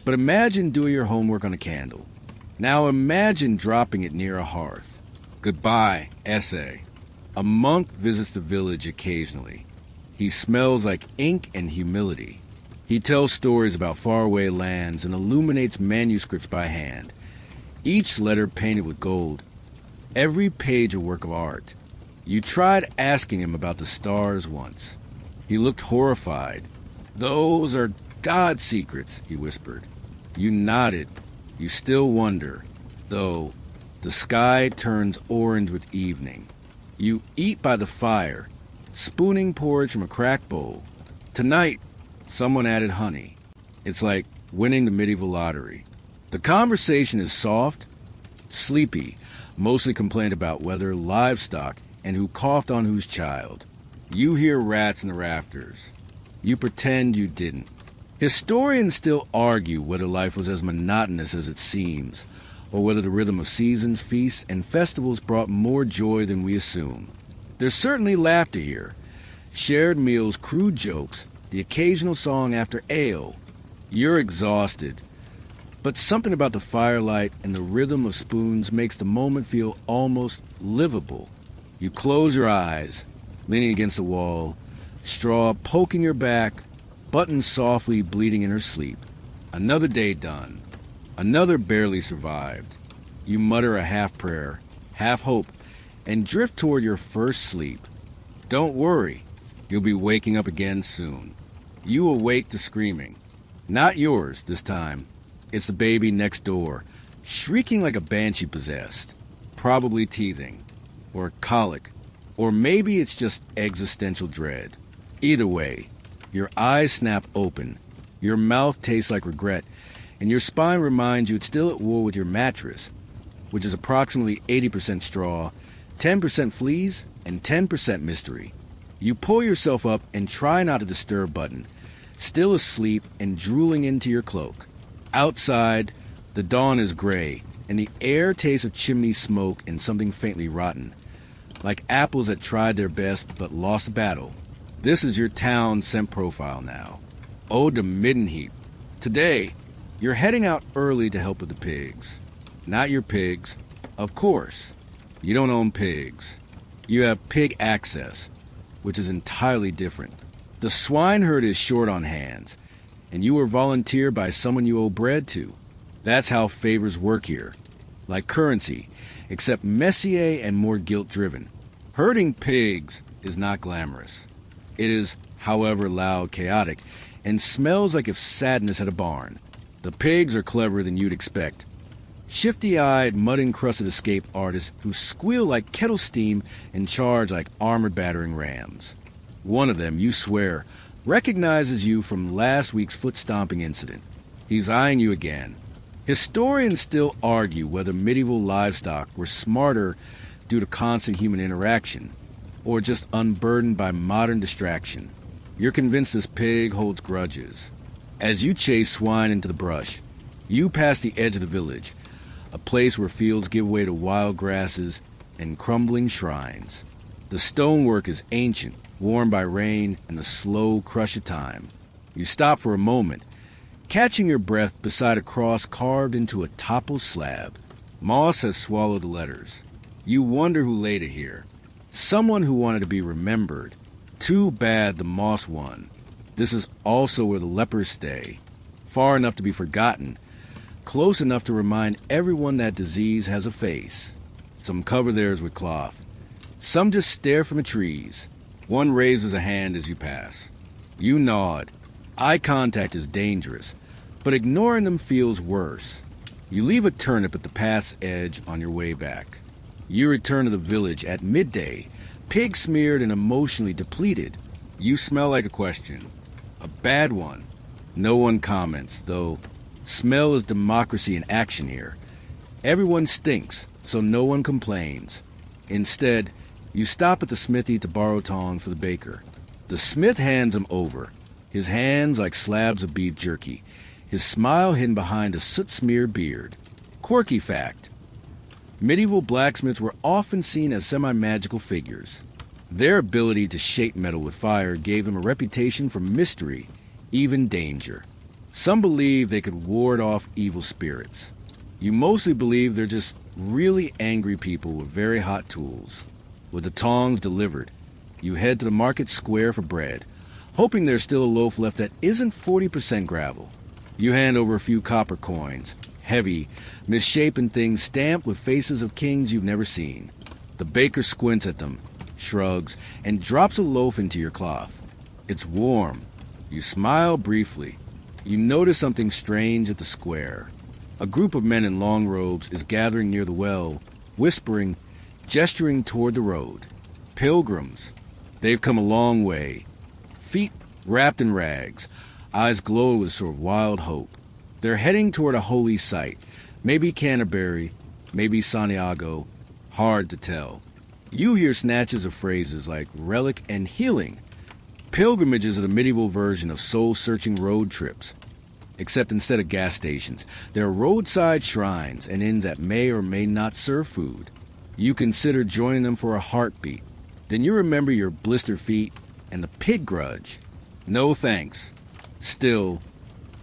but imagine doing your homework on a candle. Now imagine dropping it near a hearth. Goodbye, essay. A monk visits the village occasionally. He smells like ink and humility. He tells stories about faraway lands and illuminates manuscripts by hand. Each letter painted with gold. Every page a work of art. You tried asking him about the stars once. He looked horrified. Those are God secrets, he whispered. You nodded. You still wonder, though the sky turns orange with evening. You eat by the fire, spooning porridge from a cracked bowl. Tonight, someone added honey. It's like winning the medieval lottery. The conversation is soft, sleepy, mostly complained about weather, livestock, and who coughed on whose child. You hear rats in the rafters. You pretend you didn't. Historians still argue whether life was as monotonous as it seems, or whether the rhythm of seasons, feasts, and festivals brought more joy than we assume. There's certainly laughter here. Shared meals, crude jokes, the occasional song after ale. You're exhausted. But something about the firelight and the rhythm of spoons makes the moment feel almost livable. You close your eyes, leaning against the wall, straw poking your back, Button softly bleeding in her sleep. Another day done. Another barely survived. You mutter a half prayer, half hope, and drift toward your first sleep. Don't worry, you'll be waking up again soon. You awake to screaming. Not yours this time. It's the baby next door, shrieking like a banshee possessed. Probably teething, or colic, or maybe it's just existential dread. Either way, your eyes snap open, your mouth tastes like regret, and your spine reminds you it's still at war with your mattress, which is approximately 80% straw, 10% fleas, and 10% mystery. You pull yourself up and try not to disturb Button, still asleep and drooling into your cloak. Outside, the dawn is gray, and the air tastes of chimney smoke and something faintly rotten, like apples that tried their best but lost the battle. This is your town scent profile now. Ode to Middenheap. Today, you're heading out early to help with the pigs. Not your pigs, of course. You don't own pigs. You have pig access, which is entirely different. The swineherd is short on hands, and you were volunteered by someone you owe bread to. That's how favors work here. Like currency, except messier and more guilt-driven. Herding pigs is not glamorous. It is, however, loud, chaotic, and smells like if sadness had a barn. The pigs are cleverer than you'd expect. Shifty-eyed, mud-encrusted escape artists who squeal like kettle steam and charge like armored battering rams. One of them, you swear, recognizes you from last week's foot-stomping incident. He's eyeing you again. Historians still argue whether medieval livestock were smarter due to constant human interaction, or just unburdened by modern distraction. You're convinced this pig holds grudges. As you chase swine into the brush, you pass the edge of the village, a place where fields give way to wild grasses and crumbling shrines. The stonework is ancient, worn by rain and the slow crush of time. You stop for a moment, catching your breath beside a cross carved into a toppled slab. Moss has swallowed the letters. You wonder who laid it here. Someone who wanted to be remembered. Too bad the moss won. This is also where the lepers stay. Far enough to be forgotten, close enough to remind everyone that disease has a face. Some cover theirs with cloth. Some just stare from the trees. One raises a hand as you pass. You nod. Eye contact is dangerous, but ignoring them feels worse. You leave a turnip at the path's edge on your way back. You return to the village at midday, pig-smeared and emotionally depleted. You smell like a question. A bad one. No one comments, though smell is democracy in action here. Everyone stinks, so no one complains. Instead, you stop at the smithy to borrow tongs for the baker. The smith hands him over, his hands like slabs of beef jerky, his smile hidden behind a soot-smeared beard. Quirky fact. Medieval blacksmiths were often seen as semi-magical figures. Their ability to shape metal with fire gave them a reputation for mystery, even danger. Some believe they could ward off evil spirits. You mostly believe they're just really angry people with very hot tools. With the tongs delivered, you head to the market square for bread, hoping there's still a loaf left that isn't 40% gravel. You hand over a few copper coins, heavy, misshapen things stamped with faces of kings you've never seen. The baker squints at them, shrugs, and drops a loaf into your cloth. It's warm. You smile briefly. You notice something strange at the square. A group of men in long robes is gathering near the well, whispering, gesturing toward the road. Pilgrims. They've come a long way. Feet wrapped in rags, eyes glow with sort of wild hope. They're heading toward a holy site, maybe Canterbury, maybe Santiago, hard to tell. You hear snatches of phrases like relic and healing. Pilgrimages are the medieval version of soul-searching road trips. Except instead of gas stations, there are roadside shrines and inns that may or may not serve food. You consider joining them for a heartbeat. Then you remember your blistered feet and the pig grudge. No thanks. Still,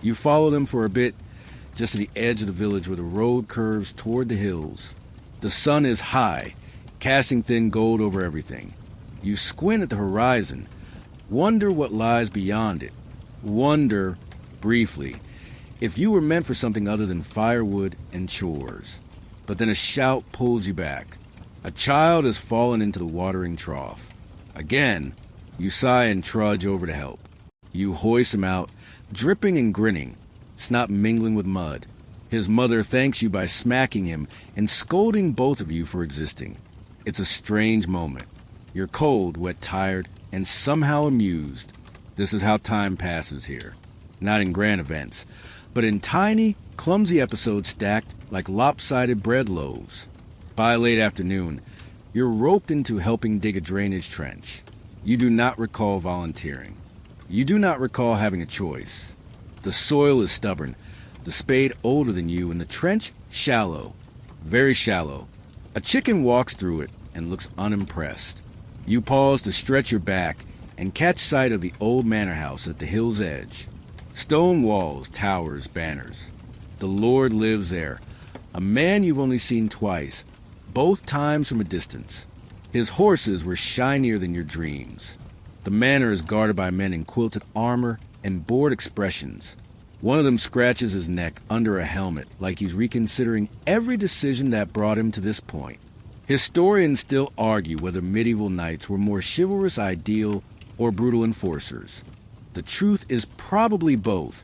you follow them for a bit, just to the edge of the village where the road curves toward the hills. The sun is high, casting thin gold over everything. You squint at the horizon, wonder what lies beyond it. Wonder, briefly, if you were meant for something other than firewood and chores. But then a shout pulls you back. A child has fallen into the watering trough. Again, you sigh and trudge over to help. You hoist him out, dripping and grinning, snot mingling with mud. His mother thanks you by smacking him and scolding both of you for existing. It's a strange moment. You're cold, wet, tired, and somehow amused. This is how time passes here. Not in grand events, but in tiny, clumsy episodes stacked like lopsided bread loaves. By late afternoon, you're roped into helping dig a drainage trench. You do not recall volunteering. You do not recall having a choice. The soil is stubborn, the spade older than you, and the trench shallow, very shallow. A chicken walks through it and looks unimpressed. You pause to stretch your back and catch sight of the old manor house at the hill's edge. Stone walls, towers, banners. The Lord lives there, a man you've only seen twice, both times from a distance. His horses were shinier than your dreams. The manor is guarded by men in quilted armor and bored expressions. One of them scratches his neck under a helmet like he's reconsidering every decision that brought him to this point. Historians still argue whether medieval knights were more chivalrous ideal or brutal enforcers. The truth is probably both,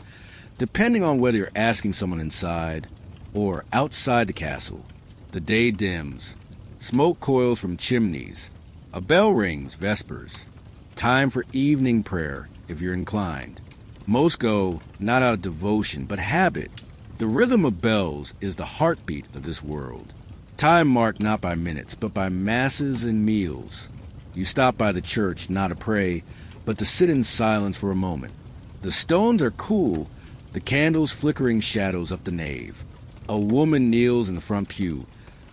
depending on whether you're asking someone inside or outside the castle. The day dims. Smoke coils from chimneys. A bell rings, vespers. Time for evening prayer, if you're inclined. Most go not out of devotion, but habit. The rhythm of bells is the heartbeat of this world. Time marked not by minutes, but by masses and meals. You stop by the church not to pray, but to sit in silence for a moment. The stones are cool, the candles flickering shadows up the nave. A woman kneels in the front pew,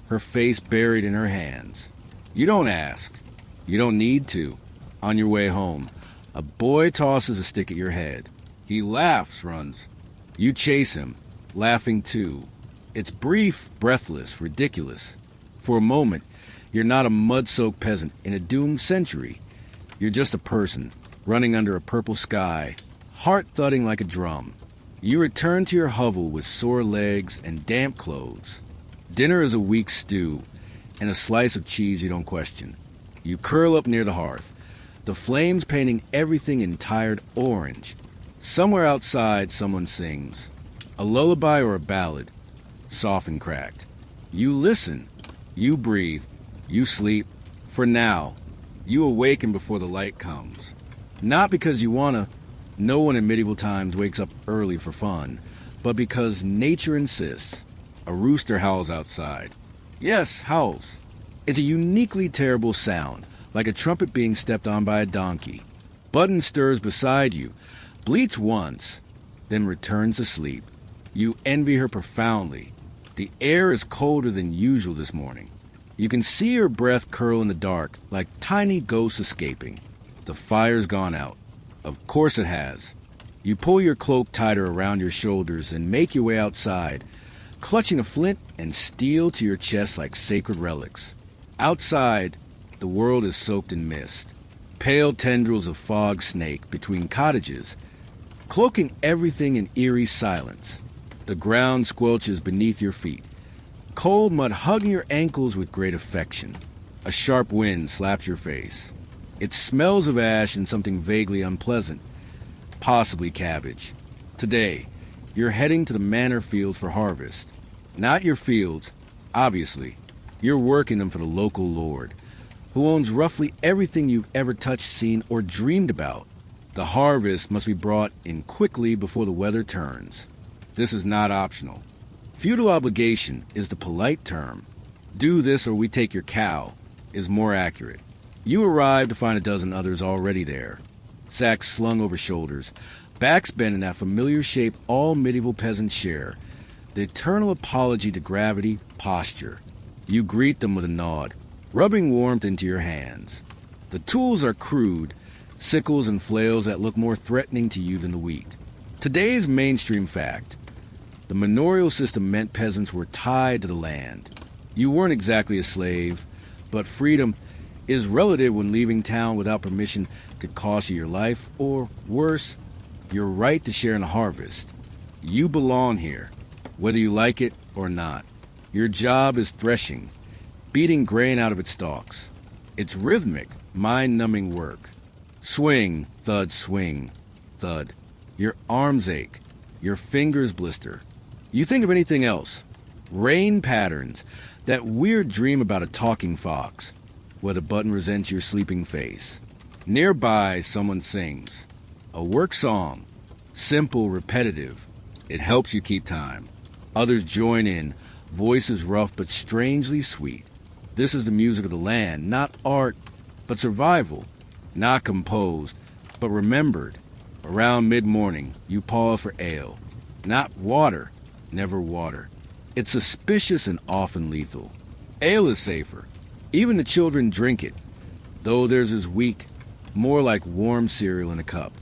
her face buried in her hands. You don't ask. You don't need to. On your way home, a boy tosses a stick at your head. He laughs, runs. You chase him, laughing too. It's brief, breathless, ridiculous. For a moment, you're not a mud-soaked peasant in a doomed century. You're just a person, running under a purple sky, heart thudding like a drum. You return to your hovel with sore legs and damp clothes. Dinner is a weak stew, and a slice of cheese you don't question. You curl up near the hearth, the flames painting everything in tired orange. Somewhere outside, someone sings. A lullaby or a ballad, soft and cracked. You listen. You breathe. You sleep. For now, you awaken before the light comes. Not because you wanna. No one in medieval times wakes up early for fun, but because nature insists. A rooster howls outside. Yes, howls. It's a uniquely terrible sound, like a trumpet being stepped on by a donkey. Button stirs beside you, bleats once, then returns to sleep. You envy her profoundly. The air is colder than usual this morning. You can see your breath curl in the dark like tiny ghosts escaping. The fire's gone out. Of course it has. You pull your cloak tighter around your shoulders and make your way outside, clutching a flint and steel to your chest like sacred relics. Outside, the world is soaked in mist. Pale tendrils of fog snake between cottages, cloaking everything in eerie silence. The ground squelches beneath your feet. Cold mud hugging your ankles with great affection. A sharp wind slaps your face. It smells of ash and something vaguely unpleasant, possibly cabbage. Today, you're heading to the manor field for harvest. Not your fields, obviously. You're working them for the local lord, who owns roughly everything you've ever touched, seen, or dreamed about. The harvest must be brought in quickly before the weather turns. This is not optional. Feudal obligation is the polite term. Do this or we take your cow is more accurate. You arrive to find a dozen others already there. Sacks slung over shoulders, backs bent in that familiar shape all medieval peasants share. The eternal apology to gravity, posture. You greet them with a nod, rubbing warmth into your hands. The tools are crude, sickles and flails that look more threatening to you than the wheat. Today's mainstream fact. The manorial system meant peasants were tied to the land. You weren't exactly a slave, but freedom is relative when leaving town without permission could cost you your life, or worse, your right to share in the harvest. You belong here, whether you like it or not. Your job is threshing, beating grain out of its stalks. It's rhythmic, mind-numbing work. Swing, thud, swing, thud. Your arms ache, your fingers blister. You think of anything else. Rain patterns, that weird dream about a talking fox, where the button resents your sleeping face. Nearby, someone sings. A work song. Simple, repetitive. It helps you keep time. Others join in, voices rough but strangely sweet. This is the music of the land, not art, but survival. Not composed, but remembered. Around mid-morning, you pause for ale. Not water, never water. It's suspicious and often lethal. Ale is safer. Even the children drink it, though theirs is weak, more like warm cereal in a cup.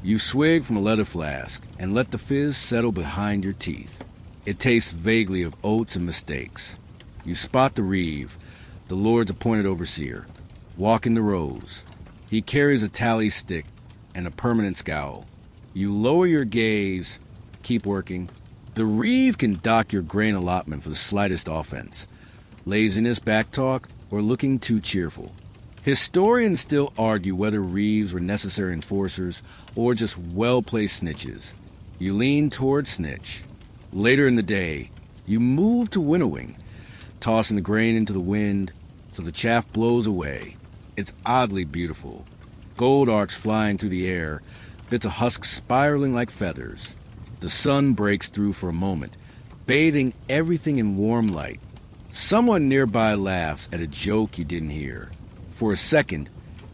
You swig from a leather flask and let the fizz settle behind your teeth. It tastes vaguely of oats and mistakes. You spot the reeve, the lord's appointed overseer, walking the rows. He carries a tally stick and a permanent scowl. You lower your gaze, keep working. The reeve can dock your grain allotment for the slightest offense. Laziness, backtalk, or looking too cheerful. Historians still argue whether reeves were necessary enforcers or just well-placed snitches. You lean toward snitch. Later in the day, you move to winnowing, tossing the grain into the wind so the chaff blows away. It's oddly beautiful. Gold arcs flying through the air, bits of husk spiraling like feathers. The sun breaks through for a moment, bathing everything in warm light. Someone nearby laughs at a joke you didn't hear. For a second,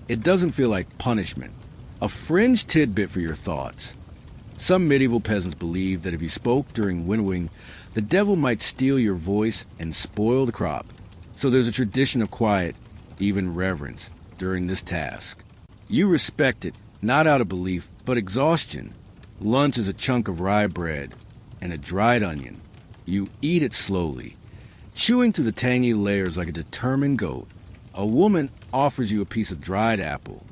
it doesn't feel like punishment. A fringe tidbit for your thoughts. Some medieval peasants believed that if you spoke during winnowing, the devil might steal your voice and spoil the crop. So there's a tradition of quiet, even reverence, during this task. You respect it, not out of belief, but exhaustion. Lunch is a chunk of rye bread and a dried onion. You eat it slowly, chewing through the tangy layers like a determined goat. A woman offers you a piece of dried apple.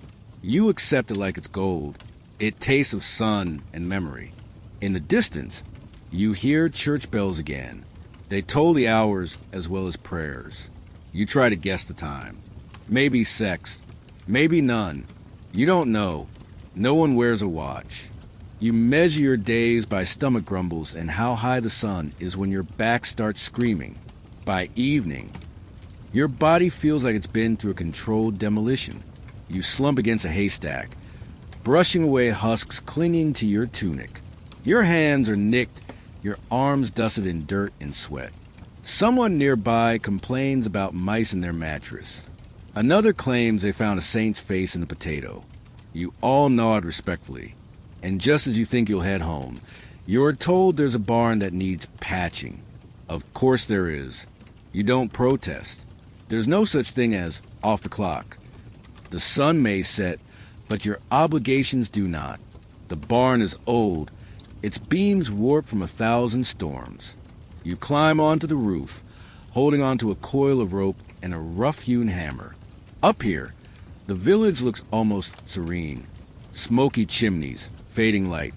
You accept it like it's gold. It tastes of sun and memory. In the distance, you hear church bells again. They toll the hours as well as prayers. You try to guess the time. Maybe sex, maybe none. You don't know. No one wears a watch. You measure your days by stomach grumbles and how high the sun is when your back starts screaming. By evening, your body feels like it's been through a controlled demolition. You slump against a haystack, brushing away husks clinging to your tunic. Your hands are nicked, your arms dusted in dirt and sweat. Someone nearby complains about mice in their mattress. Another claims they found a saint's face in the potato. You all nod respectfully, and just as you think you'll head home, you're told there's a barn that needs patching. Of course there is. You don't protest. There's no such thing as off the clock. The sun may set, but your obligations do not. The barn is old, its beams warped from 1,000 storms. You climb onto the roof, holding onto a coil of rope and a rough-hewn hammer. Up here, the village looks almost serene. Smoky chimneys, fading light,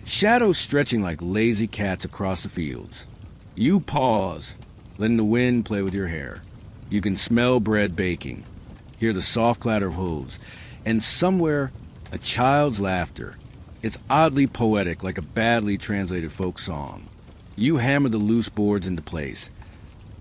shadows stretching like lazy cats across the fields. You pause, letting the wind play with your hair. You can smell bread baking, hear the soft clatter of hooves, and somewhere a child's laughter. It's oddly poetic, like a badly translated folk song. You hammer the loose boards into place,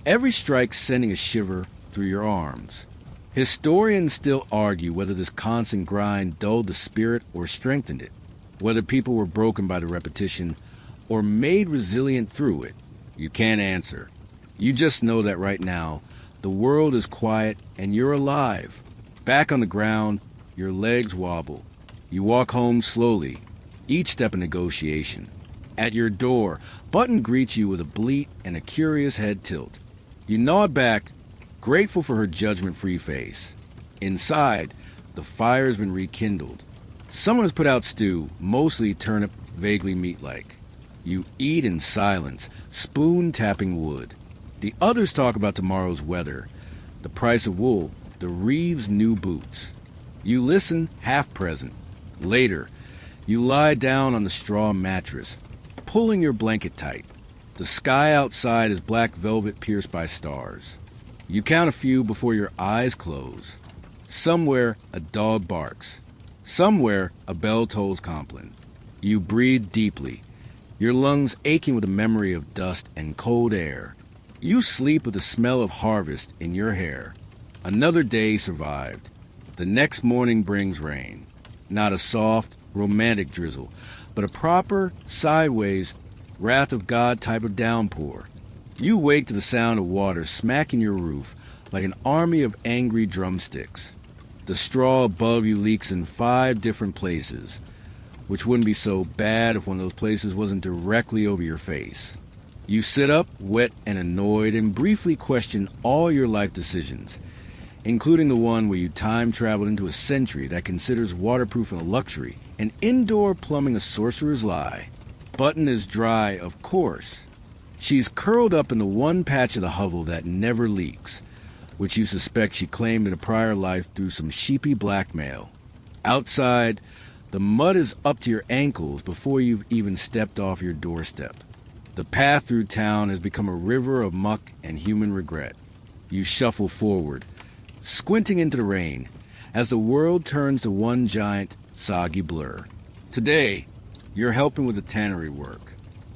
every strike sending a shiver through your arms. Historians still argue whether this constant grind dulled the spirit or strengthened it, whether people were broken by the repetition or made resilient through it. You can't answer. You just know that right now, the world is quiet and you're alive. Back on the ground, your legs wobble. You walk home slowly, each step a negotiation. At your door, Button greets you with a bleat and a curious head tilt. You nod back, grateful for her judgment-free face. Inside, the fire's been rekindled. Someone has put out stew, mostly turnip, vaguely meat-like. You eat in silence, spoon tapping wood. The others talk about tomorrow's weather, the price of wool, the Reeves' new boots. You listen, half present. Later, you lie down on the straw mattress, pulling your blanket tight. The sky outside is black velvet pierced by stars. You count a few before your eyes close. Somewhere a dog barks. Somewhere a bell tolls Compline. You breathe deeply, your lungs aching with the memory of dust and cold air. You sleep with the smell of harvest in your hair. Another day survived. The next morning brings rain. Not a soft, romantic drizzle, but a proper, sideways, wrath of God type of downpour. You wake to the sound of water smacking your roof like an army of angry drumsticks. The straw above you leaks in 5 different places, which wouldn't be so bad if one of those places wasn't directly over your face. You sit up, wet and annoyed, and briefly question all your life decisions, including the one where you time traveled into a century that considers waterproofing a luxury and indoor plumbing a sorcerer's lie. Button is dry, of course. She's curled up in the one patch of the hovel that never leaks, which you suspect she claimed in a prior life through some sheepy blackmail. Outside, the mud is up to your ankles before you've even stepped off your doorstep. The path through town has become a river of muck and human regret. You shuffle forward, squinting into the rain, as the world turns to one giant, soggy blur. Today, you're helping with the tannery work.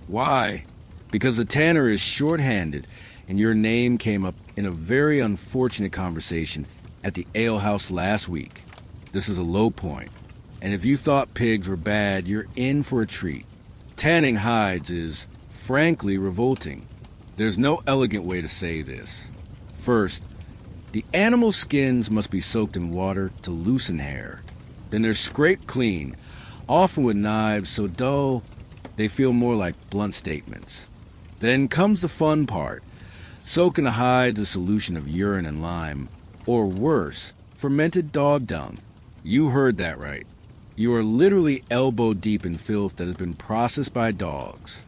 Why? Because the tanner is short-handed, and your name came up in a very unfortunate conversation at the alehouse last week. This is a low point, and if you thought pigs were bad, you're in for a treat. Tanning hides is, frankly, revolting. There's no elegant way to say this. First, the animal skins must be soaked in water to loosen hair. Then they're scraped clean, often with knives so dull they feel more like blunt statements. Then comes the fun part. Soak in the hide the solution of urine and lime, or worse, fermented dog dung. You heard that right. You are literally elbow deep in filth that has been processed by dogs.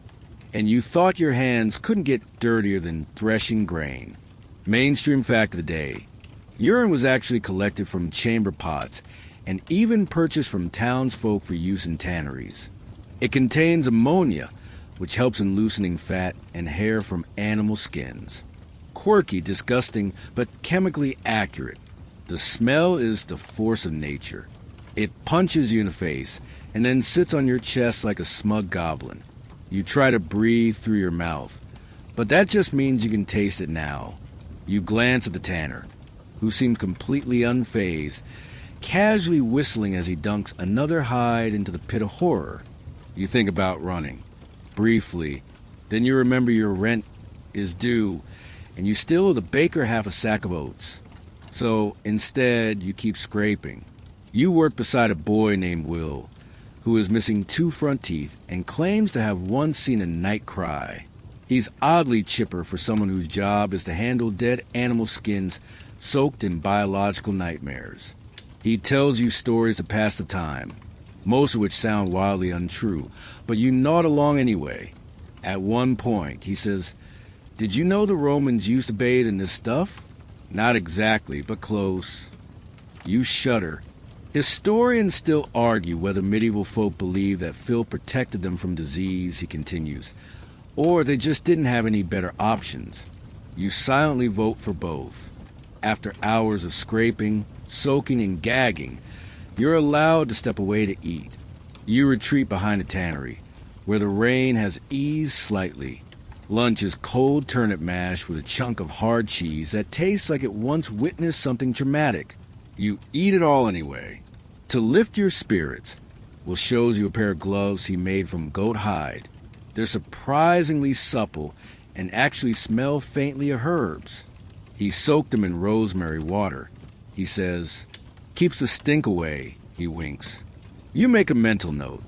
And you thought your hands couldn't get dirtier than threshing grain. Mainstream fact of the day. Urine was actually collected from chamber pots and even purchased from townsfolk for use in tanneries. It contains ammonia, which helps in loosening fat and hair from animal skins. Quirky, disgusting, but chemically accurate. The smell is the force of nature. It punches you in the face and then sits on your chest like a smug goblin. You try to breathe through your mouth, but that just means you can taste it now. You glance at the tanner, who seems completely unfazed, casually whistling as he dunks another hide into the pit of horror. You think about running. Briefly, then you remember your rent is due, and you still owe the baker half a sack of oats. So instead, you keep scraping. You work beside a boy named Will, who is missing 2 front teeth and claims to have once seen a night cry. He's oddly chipper for someone whose job is to handle dead animal skins soaked in biological nightmares. He tells you stories to pass the time, most of which sound wildly untrue, but you nod along anyway. At one point, he says, "Did you know the Romans used to bathe in this stuff?" "Not exactly, but close." You shudder. Historians still argue whether medieval folk believed that filth protected them from disease, he continues, or they just didn't have any better options. You silently vote for both. After hours of scraping, soaking, and gagging, you're allowed to step away to eat. You retreat behind a tannery, where the rain has eased slightly. Lunch is cold turnip mash with a chunk of hard cheese that tastes like it once witnessed something traumatic. You eat it all anyway. To lift your spirits, Will shows you a pair of gloves he made from goat hide. They're surprisingly supple and actually smell faintly of herbs. He soaked them in rosemary water. He says, "Keeps the stink away," he winks. You make a mental note.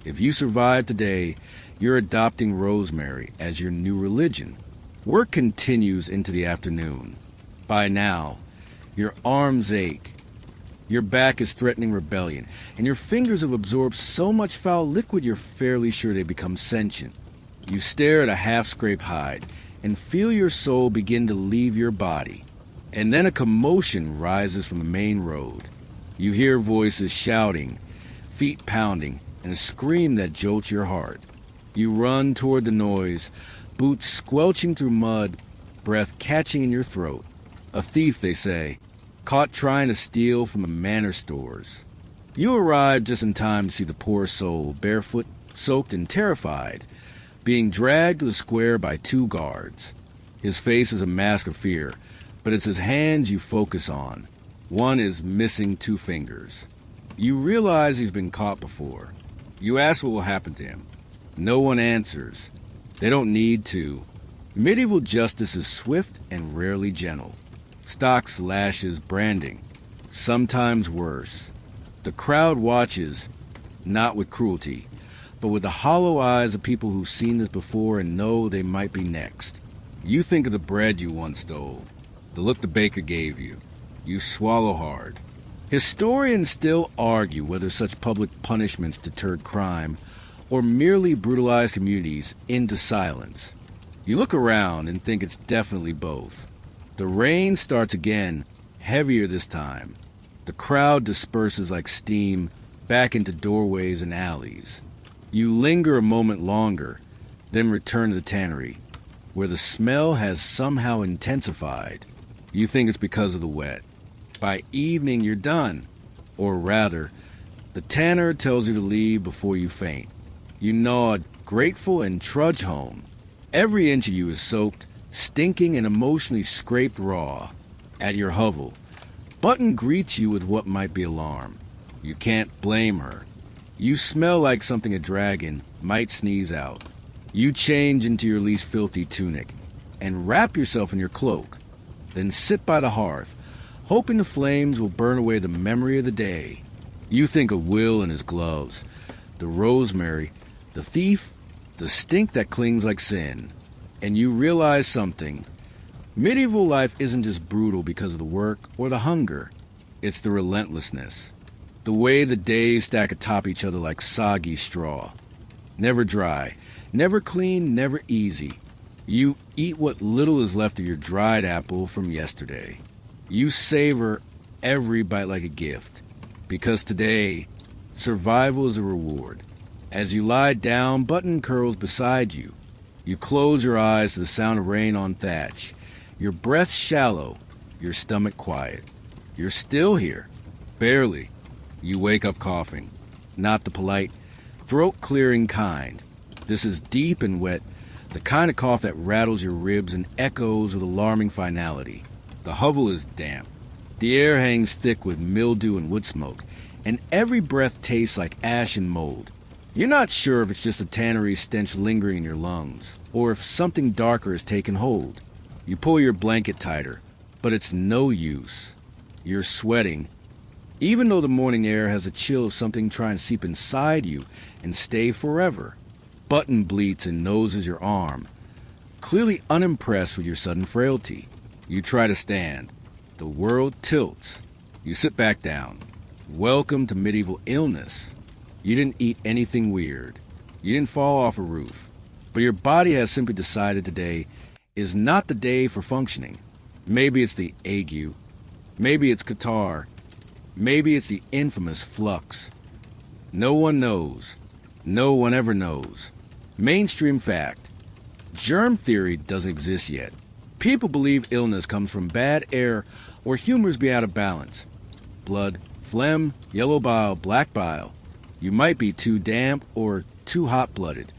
If you survive today, you're adopting rosemary as your new religion. Work continues into the afternoon. By now, your arms ache. Your back is threatening rebellion, and your fingers have absorbed so much foul liquid you're fairly sure they become sentient. You stare at a half-scraped hide and feel your soul begin to leave your body. And then a commotion rises from the main road. You hear voices shouting, feet pounding, and a scream that jolts your heart. You run toward the noise, boots squelching through mud, breath catching in your throat. A thief, they say, caught trying to steal from the manor stores. You arrive just in time to see the poor soul, barefoot, soaked, and terrified, being dragged to the square by 2 guards. His face is a mask of fear, but it's his hands you focus on. One is missing 2 fingers. You realize he's been caught before. You ask what will happen to him. No one answers. They don't need to. Medieval justice is swift and rarely gentle. Stocks, lashes, branding. Sometimes worse. The crowd watches, not with cruelty, but with the hollow eyes of people who've seen this before and know they might be next. You think of the bread you once stole, the look the baker gave you. You swallow hard. Historians still argue whether such public punishments deterred crime or merely brutalized communities into silence. You look around and think it's definitely both. The rain starts again, heavier this time. The crowd disperses like steam back into doorways and alleys. You linger a moment longer, then return to the tannery, where the smell has somehow intensified. You think it's because of the wet. By evening, you're done. Or rather, the tanner tells you to leave before you faint. You nod, grateful, and trudge home. Every inch of you is soaked, stinking and emotionally scraped raw. At your hovel, Button greets you with what might be alarm. You can't blame her. You smell like something a dragon might sneeze out. You change into your least filthy tunic and wrap yourself in your cloak. Then sit by the hearth, hoping the flames will burn away the memory of the day. You think of Will and his gloves, the rosemary, the thief, the stink that clings like sin. And you realize something. Medieval life isn't just brutal because of the work or the hunger. It's the relentlessness. The way the days stack atop each other like soggy straw. Never dry, never clean, never easy. You eat what little is left of your dried apple from yesterday. You savor every bite like a gift. Because today, survival is a reward. As you lie down, Button curls beside you. You close your eyes to the sound of rain on thatch. Your breath shallow, your stomach quiet. You're still here. Barely. You wake up coughing. Not the polite, throat-clearing kind. This is deep and wet, the kind of cough that rattles your ribs and echoes with alarming finality. The hovel is damp. The air hangs thick with mildew and wood smoke, and every breath tastes like ash and mold. You're not sure if it's just a tannery stench lingering in your lungs, or if something darker has taken hold. You pull your blanket tighter, but it's no use. You're sweating, even though the morning air has a chill of something trying to seep inside you and stay forever. Button bleats and noses your arm. clearly unimpressed with your sudden frailty. You try to stand. The world tilts. You sit back down. Welcome to medieval illness. You didn't eat anything weird. You didn't fall off a roof. But your body has simply decided today is not the day for functioning. Maybe it's the ague. Maybe it's catarrh. Maybe it's the infamous flux. No one knows. No one ever knows. Mainstream fact. Germ theory doesn't exist yet. People believe illness comes from bad air or humors be out of balance. Blood, phlegm, yellow bile, black bile. You might be too damp or too hot-blooded.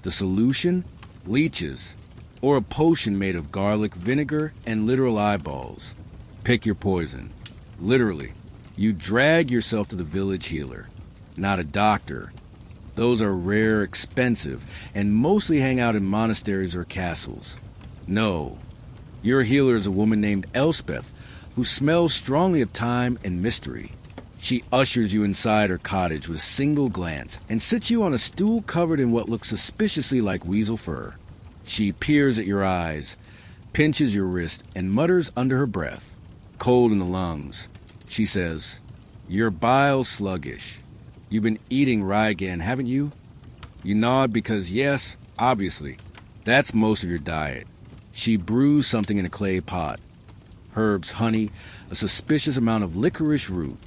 The solution? Leeches, or a potion made of garlic, vinegar, and literal eyeballs. Pick your poison. Literally. You drag yourself to the village healer, not a doctor. Those are rare, expensive, and mostly hang out in monasteries or castles. No. Your healer is a woman named Elspeth, who smells strongly of time and mystery. She ushers you inside her cottage with a single glance and sits you on a stool covered in what looks suspiciously like weasel fur. She peers at your eyes, pinches your wrist, and mutters under her breath, cold in the lungs. She says, "Your bile's sluggish. You've been eating rye again, haven't you?" You nod because, yes, obviously, that's most of your diet. She brews something in a clay pot. Herbs, honey, a suspicious amount of licorice root.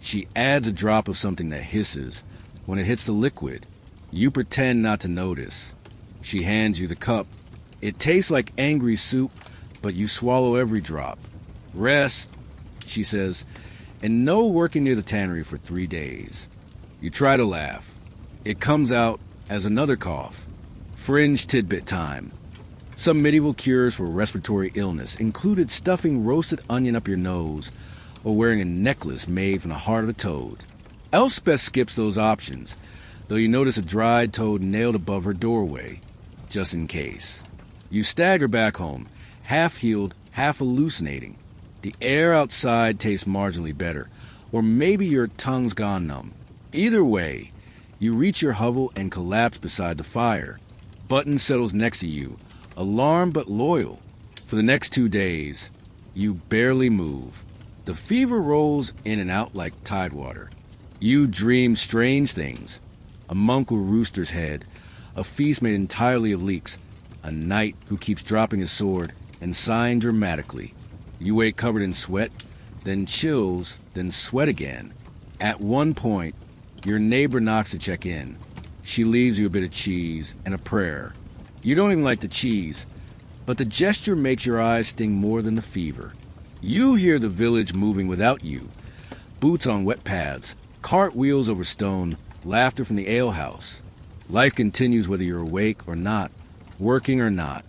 She adds a drop of something that hisses. When it hits the liquid, you pretend not to notice. She hands you the cup. It tastes like angry soup, but you swallow every drop. "Rest," she says, "and no working near the tannery for 3 days." You try to laugh. It comes out as another cough. Fringe tidbit time. Some medieval cures for respiratory illness included stuffing roasted onion up your nose or wearing a necklace made from the heart of a toad. Elspeth skips those options, though you notice a dried toad nailed above her doorway, just in case. You stagger back home, half-healed, half-hallucinating. The air outside tastes marginally better, or maybe your tongue's gone numb. Either way, you reach your hovel and collapse beside the fire. Button settles next to you, alarmed but loyal. For the next 2 days, you barely move. The fever rolls in and out like tidewater. You dream strange things. A monk with rooster's head, a feast made entirely of leeks, a knight who keeps dropping his sword and sighing dramatically. You wake covered in sweat, then chills, then sweat again. At one point, your neighbor knocks to check in. She leaves you a bit of cheese and a prayer. You don't even like the cheese, but the gesture makes your eyes sting more than the fever. You hear the village moving without you. Boots on wet paths, cartwheels over stone, laughter from the alehouse. Life continues whether you're awake or not, working or not.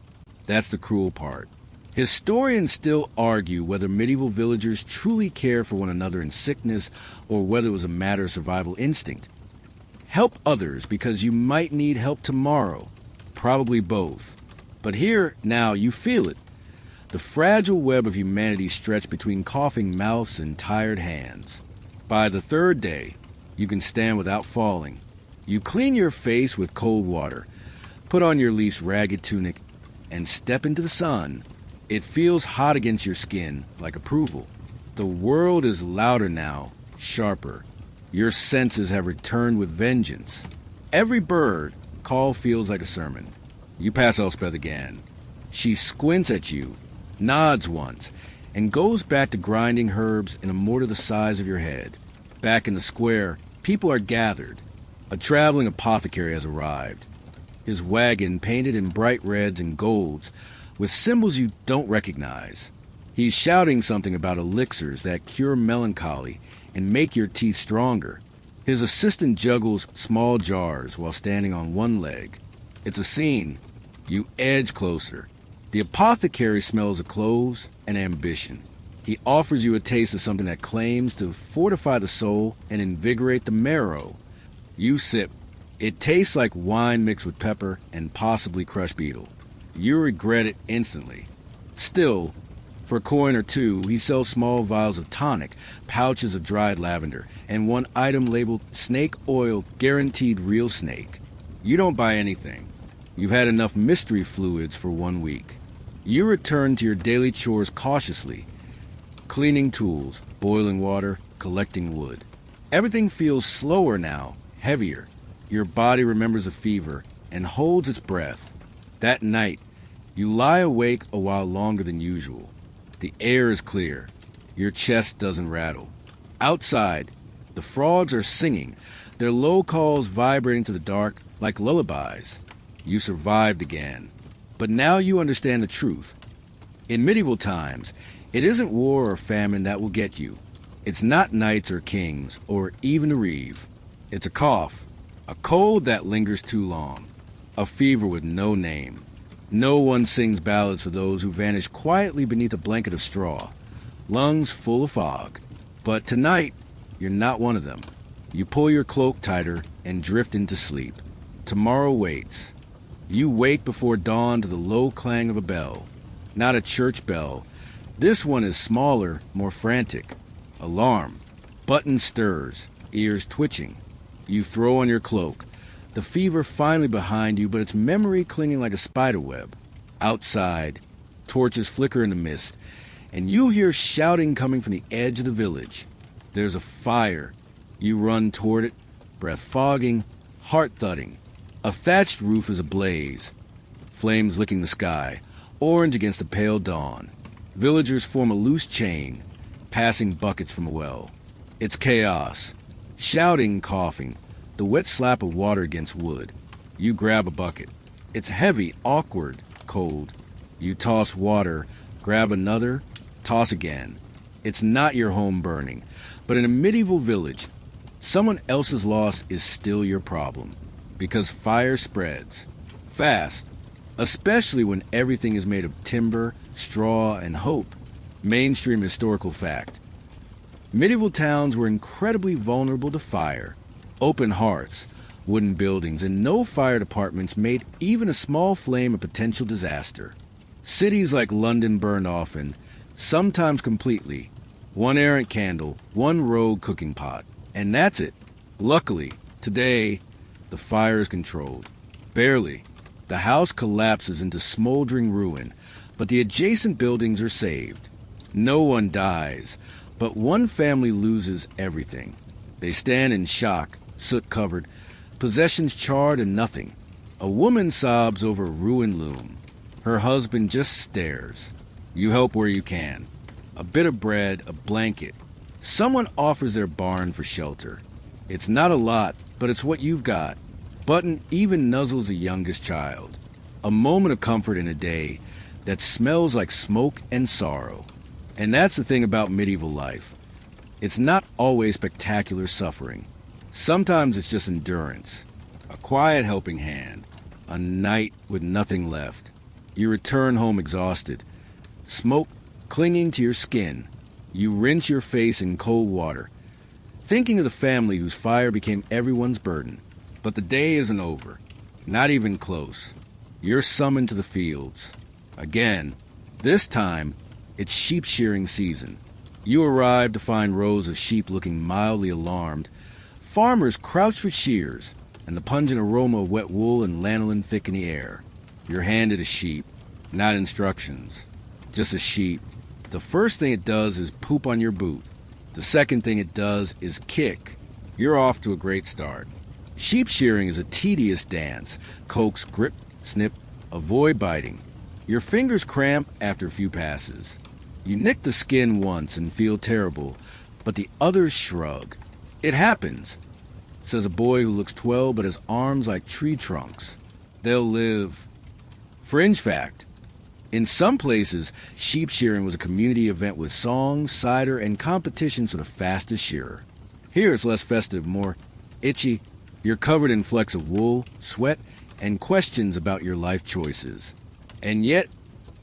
That's the cruel part. Historians still argue whether medieval villagers truly cared for one another in sickness or whether it was a matter of survival instinct. Help others because you might need help tomorrow. Probably both. But here, now, you feel it. The fragile web of humanity stretched between coughing mouths and tired hands. By the 3rd day, you can stand without falling. You clean your face with cold water, put on your least ragged tunic, and step into the sun. It feels hot against your skin, like approval. The world is louder now, sharper. Your senses have returned with vengeance. Every bird call feels like a sermon. You pass Elspeth again. She squints at you, nods once, and goes back to grinding herbs in a mortar the size of your head. Back in the square, people are gathered. A traveling apothecary has arrived. His wagon painted in bright reds and golds, with symbols you don't recognize. He's shouting something about elixirs that cure melancholy and make your teeth stronger. His assistant juggles small jars while standing on one leg. It's a scene. You edge closer. The apothecary smells of cloves and ambition. He offers you a taste of something that claims to fortify the soul and invigorate the marrow. You sip. It tastes like wine mixed with pepper and possibly crushed beetle. You regret it instantly. Still, for a coin or two, he sells small vials of tonic, pouches of dried lavender, and one item labeled snake oil, guaranteed real snake. You don't buy anything. You've had enough mystery fluids for 1 week. You return to your daily chores cautiously, cleaning tools, boiling water, collecting wood. Everything feels slower now, heavier. Your body remembers a fever and holds its breath. That night, you lie awake a while longer than usual. The air is clear. Your chest doesn't rattle. Outside, the frogs are singing, their low calls vibrating to the dark like lullabies. You survived again. But now you understand the truth. In medieval times, it isn't war or famine that will get you. It's not knights or kings, or even a reeve. It's a cough, a cold that lingers too long, a fever with no name. No one sings ballads for those who vanish quietly beneath a blanket of straw, lungs full of fog. But tonight, you're not one of them. You pull your cloak tighter and drift into sleep. Tomorrow waits. You wake before dawn to the low clang of a bell. Not a church bell. This one is smaller, more frantic. Alarm. Button stirs, ears twitching. You throw on your cloak. The fever finally behind you, but its memory clinging like a spider web. Outside, torches flicker in the mist, and you hear shouting coming from the edge of the village. There's a fire. You run toward it, breath fogging, heart thudding. A thatched roof is ablaze, flames licking the sky, orange against the pale dawn. Villagers form a loose chain, passing buckets from a well. It's chaos. Shouting, coughing, the wet slap of water against wood. You grab a bucket. It's heavy, awkward, cold. You toss water, grab another, toss again. It's not your home burning, but in a medieval village, someone else's loss is still your problem. Because fire spreads. Fast. Especially when everything is made of timber, straw, and hope. Mainstream historical fact. Medieval towns were incredibly vulnerable to fire. Open hearths, wooden buildings, and no fire departments made even a small flame a potential disaster. Cities like London burned often, sometimes completely. One errant candle, one rogue cooking pot. And that's it. Luckily, today, the fire is controlled. Barely. The house collapses into smoldering ruin, but the adjacent buildings are saved. No one dies, but one family loses everything. They stand in shock, soot-covered, possessions charred and nothing. A woman sobs over a ruined loom. Her husband just stares. You help where you can. A bit of bread, a blanket. Someone offers their barn for shelter. It's not a lot, but it's what you've got. Button even nuzzles the youngest child. A moment of comfort in a day that smells like smoke and sorrow. And that's the thing about medieval life. It's not always spectacular suffering. Sometimes it's just endurance. A quiet helping hand. A night with nothing left. You return home exhausted. Smoke clinging to your skin. You rinse your face in cold water, thinking of the family whose fire became everyone's burden. But the day isn't over. Not even close. You're summoned to the fields. Again. This time, it's sheep shearing season. You arrive to find rows of sheep looking mildly alarmed. Farmers crouch for shears, and the pungent aroma of wet wool and lanolin thick in the air. You're handed a sheep, not instructions. Just a sheep. The first thing it does is poop on your boot. The second thing it does is kick. You're off to a great start. Sheep shearing is a tedious dance. Coax, grip, snip, avoid biting. Your fingers cramp after a few passes. You nick the skin once and feel terrible, but the others shrug. It happens, says a boy who looks 12 but has arms like tree trunks. They'll live. Fringe fact. In some places, sheep shearing was a community event with songs, cider, and competitions for the fastest shearer. Here it's less festive, more itchy. You're covered in flecks of wool, sweat, and questions about your life choices. And yet,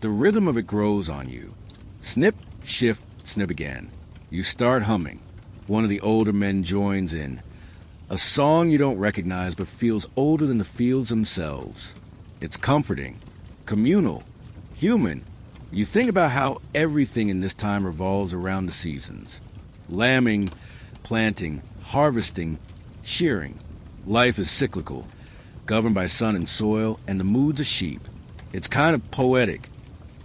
the rhythm of it grows on you. Snip, shift, snip again. You start humming. One of the older men joins in. A song you don't recognize but feels older than the fields themselves. It's comforting, communal, human. You think about how everything in this time revolves around the seasons. Lambing, planting, harvesting, shearing. Life is cyclical. governed by sun and soil and the moods of sheep. It's kind of poetic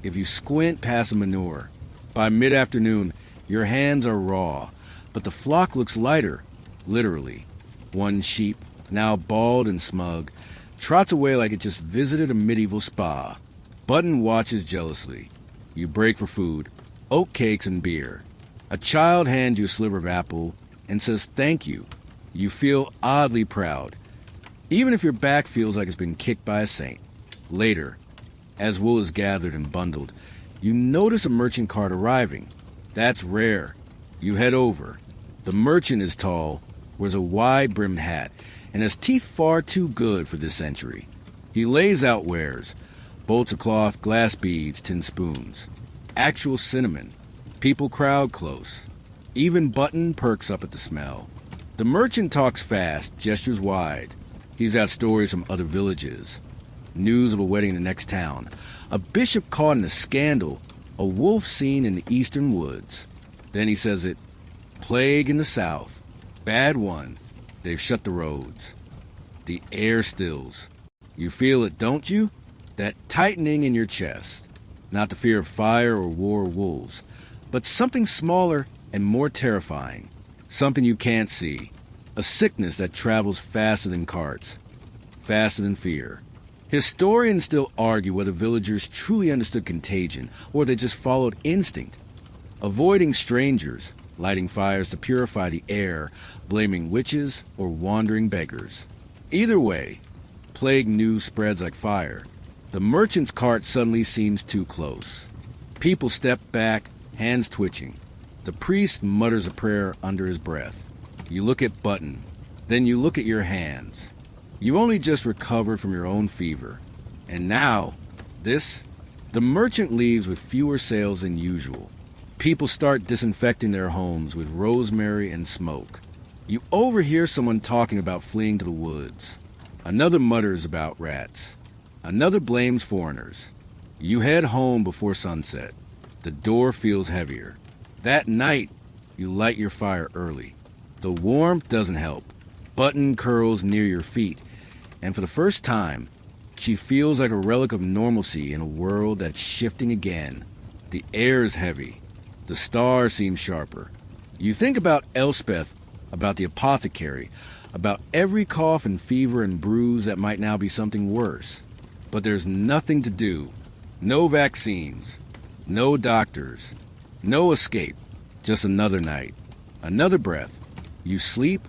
if you squint past the manure. By mid-afternoon, your hands are raw, but the flock looks lighter, literally. One sheep, now bald and smug, trots away like it just visited a medieval spa. Button watches jealously. You break for food, oat cakes and beer. A child hands you a sliver of apple and says thank you. You feel oddly proud, even if your back feels like it's been kicked by a saint. Later, as wool is gathered and bundled, you notice a merchant cart arriving. That's rare. You head over. The merchant is tall, wears a wide-brimmed hat, and has teeth far too good for this century. He lays out wares, bolts of cloth, glass beads, tin spoons. Actual cinnamon. People crowd close. Even Button perks up at the smell. The merchant talks fast, gestures wide. He's got stories from other villages. News of a wedding in the next town. A bishop caught in a scandal. A wolf seen in the eastern woods. Then he says it. Plague in the south. Bad one. They've shut the roads. The air stills. You feel it, don't you? That tightening in your chest. Not the fear of fire or war or wolves, but something smaller and more terrifying. Something you can't see. A sickness that travels faster than carts. Faster than fear. Historians still argue whether villagers truly understood contagion or they just followed instinct. Avoiding strangers, lighting fires to purify the air, blaming witches or wandering beggars. Either way, plague news spreads like fire. The merchant's cart suddenly seems too close. People step back, hands twitching. The priest mutters a prayer under his breath. You look at Button. Then you look at your hands. You only just recovered from your own fever. And now, the merchant leaves with fewer sales than usual. People start disinfecting their homes with rosemary and smoke. You overhear someone talking about fleeing to the woods. Another mutters about rats. Another blames foreigners. You head home before sunset. The door feels heavier. That night, you light your fire early. The warmth doesn't help. Button curls near your feet, and for the first time, she feels like a relic of normalcy in a world that's shifting again. The air is heavy. The stars seem sharper. You think about Elspeth, about the apothecary, about every cough and fever and bruise that might now be something worse. But there's nothing to do. No vaccines. No doctors. No escape. Just another night. Another breath. You sleep,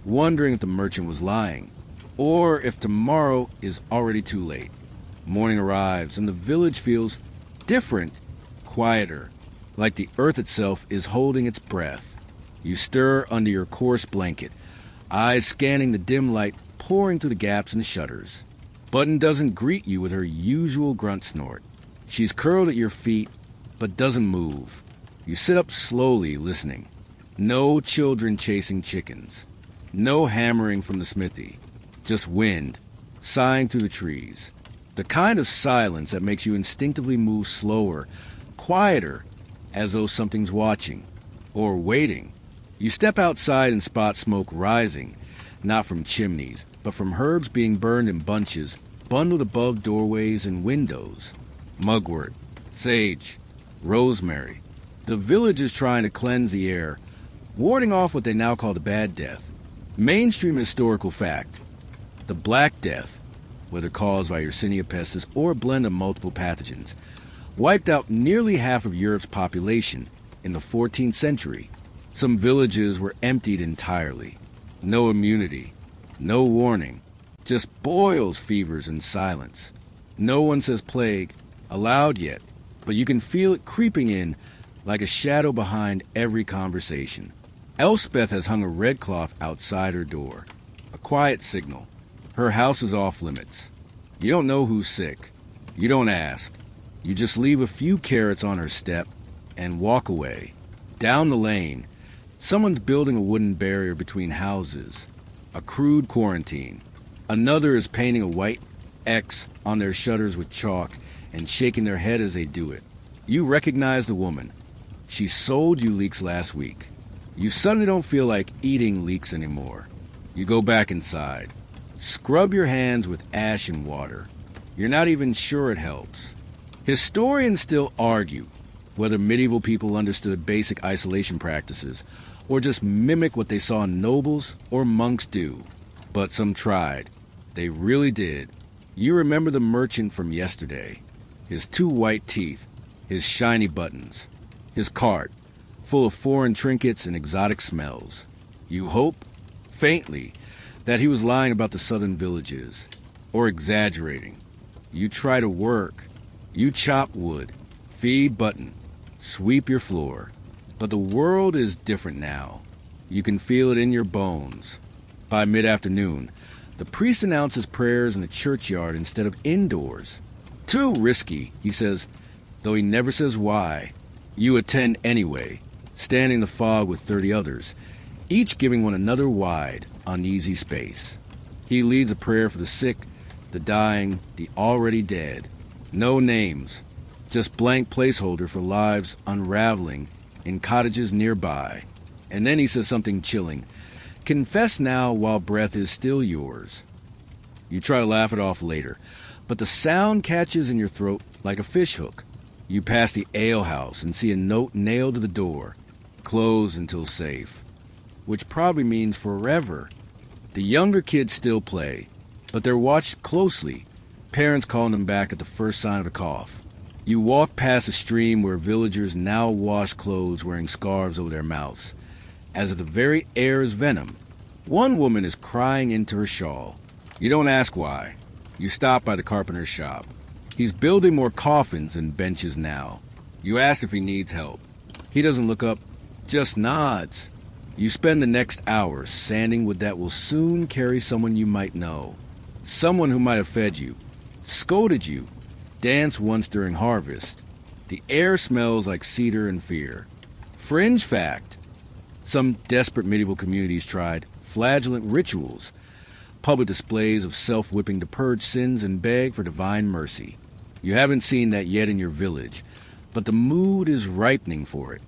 wondering if the merchant was lying, or if tomorrow is already too late. Morning arrives, and the village feels different, quieter, like the earth itself is holding its breath. You stir under your coarse blanket, eyes scanning the dim light pouring through the gaps in the shutters. Button doesn't greet you with her usual grunt snort. She's curled at your feet, but doesn't move. You sit up slowly, listening. No children chasing chickens. No hammering from the smithy. Just wind, sighing through the trees. The kind of silence that makes you instinctively move slower, quieter, as though something's watching, or waiting. You step outside and spot smoke rising, not from chimneys, but from herbs being burned in bunches, bundled above doorways and windows. Mugwort, sage, rosemary. The village is trying to cleanse the air, warding off what they now call the Bad Death. Mainstream historical fact. The Black Death, whether caused by Yersinia pestis or a blend of multiple pathogens, wiped out nearly half of Europe's population in the 14th century. Some villages were emptied entirely. No immunity, no warning, just boils, fevers, and silence. No one says plague aloud yet, but you can feel it creeping in like a shadow behind every conversation. Elspeth has hung a red cloth outside her door, a quiet signal. Her house is off limits. You don't know who's sick. You don't ask. You just leave a few carrots on her step and walk away. Down the lane, someone's building a wooden barrier between houses. A crude quarantine. Another is painting a white X on their shutters with chalk and shaking their head as they do it. You recognize the woman. She sold you leeks last week. You suddenly don't feel like eating leeks anymore. You go back inside. Scrub your hands with ash and water. You're not even sure it helps. Historians still argue whether medieval people understood basic isolation practices or just mimic what they saw nobles or monks do. But some tried. They really did. You remember the merchant from yesterday. His 2 white teeth, his shiny buttons, his cart, full of foreign trinkets and exotic smells. You hope, faintly, that he was lying about the southern villages, or exaggerating. You try to work. You chop wood, feed button, sweep your floor. But the world is different now. You can feel it in your bones. By mid-afternoon, the priest announces prayers in the churchyard instead of indoors. Too risky, he says, though he never says why. You attend anyway, standing in the fog with 30 others, each giving one another wide, uneasy space. He leads a prayer for the sick, the dying, the already dead. No names, just blank placeholder for lives unraveling in cottages nearby. And then he says something chilling. Confess now while breath is still yours. You try to laugh it off later, but the sound catches in your throat like a fishhook. You pass the alehouse and see a note nailed to the door, closed until safe, which probably means forever. The younger kids still play, but they're watched closely, parents calling them back at the first sign of a cough. You walk past a stream where villagers now wash clothes wearing scarves over their mouths, as if the very air is venom. One woman is crying into her shawl. You don't ask why. You stop by the carpenter's shop. He's building more coffins and benches now. You ask if he needs help. He doesn't look up, just nods. You spend the next hour sanding wood that will soon carry someone you might know. Someone who might have fed you, scolded you, danced once during harvest. The air smells like cedar and fear. Fringe fact. Some desperate medieval communities tried flagellant rituals, public displays of self-whipping to purge sins and beg for divine mercy. You haven't seen that yet in your village, but the mood is ripening for it.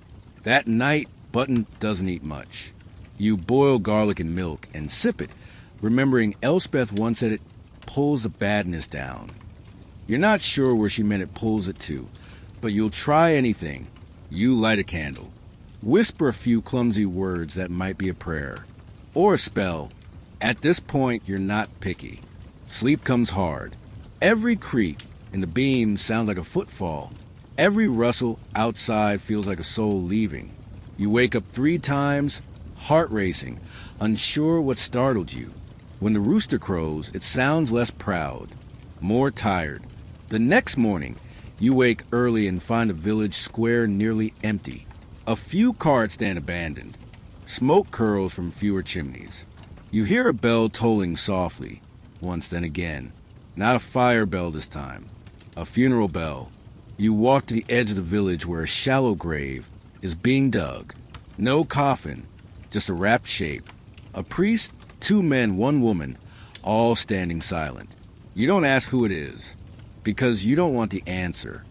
That night, Button doesn't eat much. You boil garlic in milk and sip it, remembering Elspeth once said it pulls the badness down. You're not sure where she meant it pulls it to, but you'll try anything. You light a candle. Whisper a few clumsy words that might be a prayer. Or a spell. At this point, you're not picky. Sleep comes hard. Every creak in the beams sounds like a footfall. Every rustle outside feels like a soul leaving. You wake up 3 times, heart racing, unsure what startled you. When the rooster crows, it sounds less proud, more tired. The next morning, you wake early and find the village square nearly empty. A few carts stand abandoned. Smoke curls from fewer chimneys. You hear a bell tolling softly, once then again. Not a fire bell this time. A funeral bell. You walk to the edge of the village where a shallow grave is being dug. No coffin, just a wrapped shape. A priest, 2 men, 1 woman, all standing silent. You don't ask who it is, because you don't want the answer.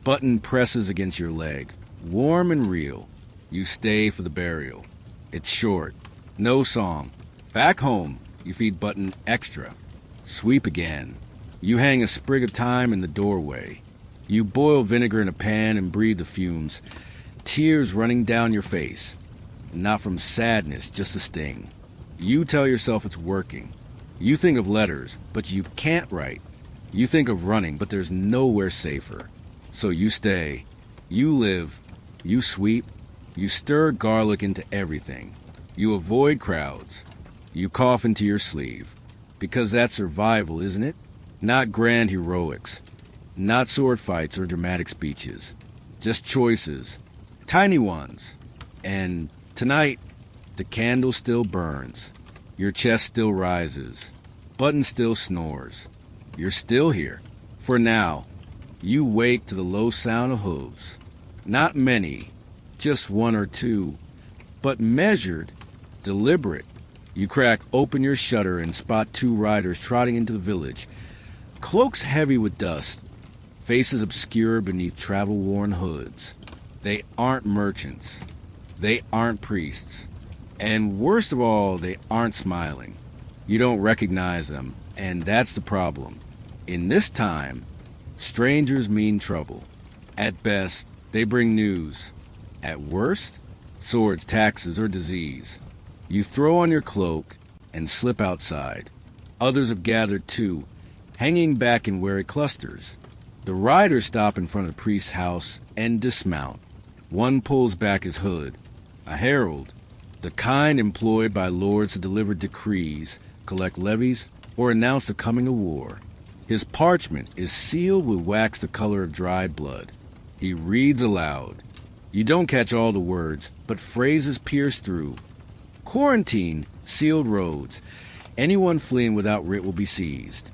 Button presses against your leg, warm and real. You stay for the burial. It's short, no song. Back home, you feed Button extra. Sweep again. You hang a sprig of thyme in the doorway. You boil vinegar in a pan and breathe the fumes, tears running down your face. Not from sadness, just a sting. You tell yourself it's working. You think of letters, but you can't write. You think of running, but there's nowhere safer. So you stay. You live. You sweep. You stir garlic into everything. You avoid crowds. You cough into your sleeve. Because that's survival, isn't it? Not grand heroics. Not sword fights or dramatic speeches. Just choices. Tiny ones. And tonight, the candle still burns. Your chest still rises. Button still snores. You're still here. For now, you wake to the low sound of hooves. Not many, just 1 or 2, but measured, deliberate. You crack open your shutter and spot 2 riders trotting into the village, cloaks heavy with dust, faces obscured beneath travel-worn hoods. They aren't merchants. They aren't priests. And worst of all, they aren't smiling. You don't recognize them, and that's the problem. In this time, strangers mean trouble. At best, they bring news. At worst, swords, taxes, or disease. You throw on your cloak and slip outside. Others have gathered too, hanging back in wary clusters. The riders stop in front of the priest's house and dismount. One pulls back his hood. A herald, the kind employed by lords to deliver decrees, collect levies, or announce the coming of war. His parchment is sealed with wax the color of dried blood. He reads aloud. You don't catch all the words, but phrases pierce through. Quarantine, sealed roads. Anyone fleeing without writ will be seized.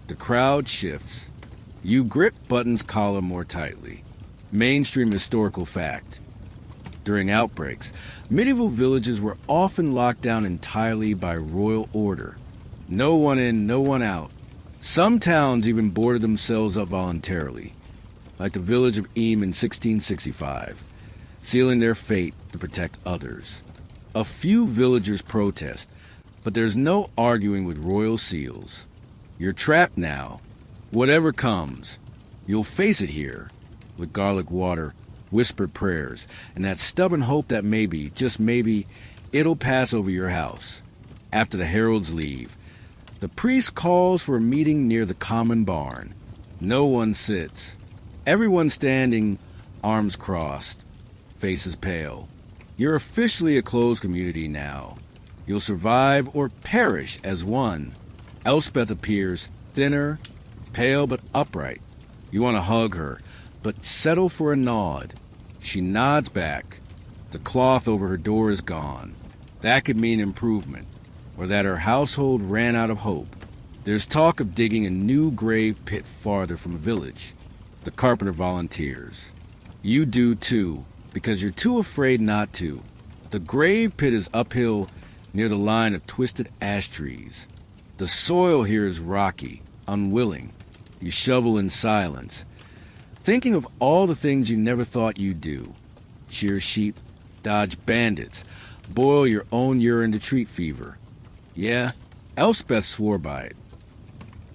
The crowd shifts. You grip Button's collar more tightly. Mainstream historical fact. During outbreaks, medieval villages were often locked down entirely by royal order. No one in, no one out. Some towns even boarded themselves up voluntarily, like the village of Eam in 1665, sealing their fate to protect others. A few villagers protest, but there's no arguing with royal seals. You're trapped now. Whatever comes, you'll face it here, with garlic water, whispered prayers, and that stubborn hope that maybe, just maybe, it'll pass over your house. After the heralds leave, the priest calls for a meeting near the common barn. No one sits. Everyone standing, arms crossed, faces pale. You're officially a closed community now. You'll survive or perish as one. Elspeth appears, thinner, pale but upright. You want to hug her, but settle for a nod. She nods back. The cloth over her door is gone. That could mean improvement, or that her household ran out of hope. There's talk of digging a new grave pit farther from the village. The carpenter volunteers. You do too, because you're too afraid not to. The grave pit is uphill near the line of twisted ash trees. The soil here is rocky, unwilling. You shovel in silence, thinking of all the things you never thought you'd do. Shear sheep, dodge bandits, boil your own urine to treat fever. Yeah, Elspeth swore by it.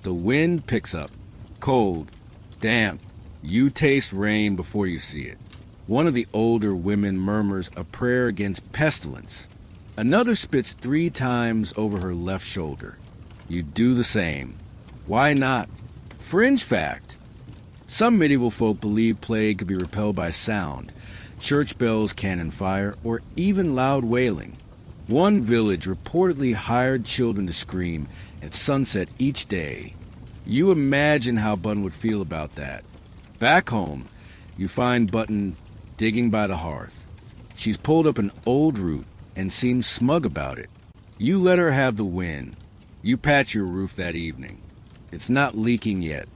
The wind picks up, cold, damp. You taste rain before you see it. One of the older women murmurs a prayer against pestilence. Another spits 3 times over her left shoulder. You do the same. Why not? Fringe fact. Some medieval folk believed plague could be repelled by sound, church bells, cannon fire, or even loud wailing. One village reportedly hired children to scream at sunset each day. You imagine how Button would feel about that. Back home, you find Button digging by the hearth. She's pulled up an old root and seems smug about it. You let her have the win. You patch your roof that evening. It's not leaking yet,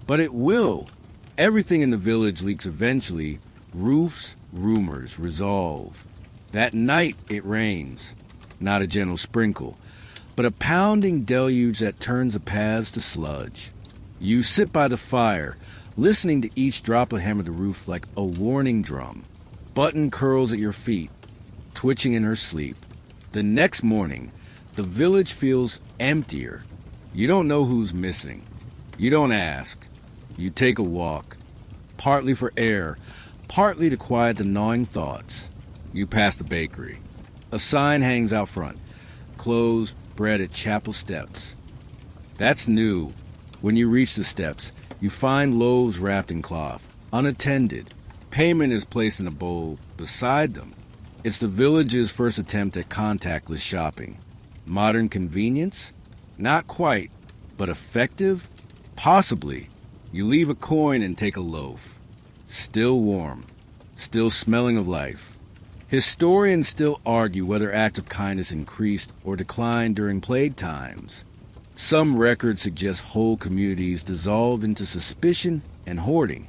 but it will. Everything in the village leaks eventually. Roofs, rumors, resolve. That night it rains. Not a gentle sprinkle, but a pounding deluge that turns the paths to sludge. You sit by the fire, listening to each drop hammer the roof like a warning drum. Button curls at your feet, twitching in her sleep. The next morning, the village feels emptier. You don't know who's missing. You don't ask. You take a walk, partly for air, partly to quiet the gnawing thoughts. You pass the bakery. A sign hangs out front. Closed, bread at chapel steps. That's new. When you reach the steps, you find loaves wrapped in cloth, unattended. Payment is placed in a bowl beside them. It's the village's first attempt at contactless shopping. Modern convenience? Not quite, but effective? Possibly. You leave a coin and take a loaf. Still warm. Still smelling of life. Historians still argue whether acts of kindness increased or declined during plague times. Some records suggest whole communities dissolved into suspicion and hoarding.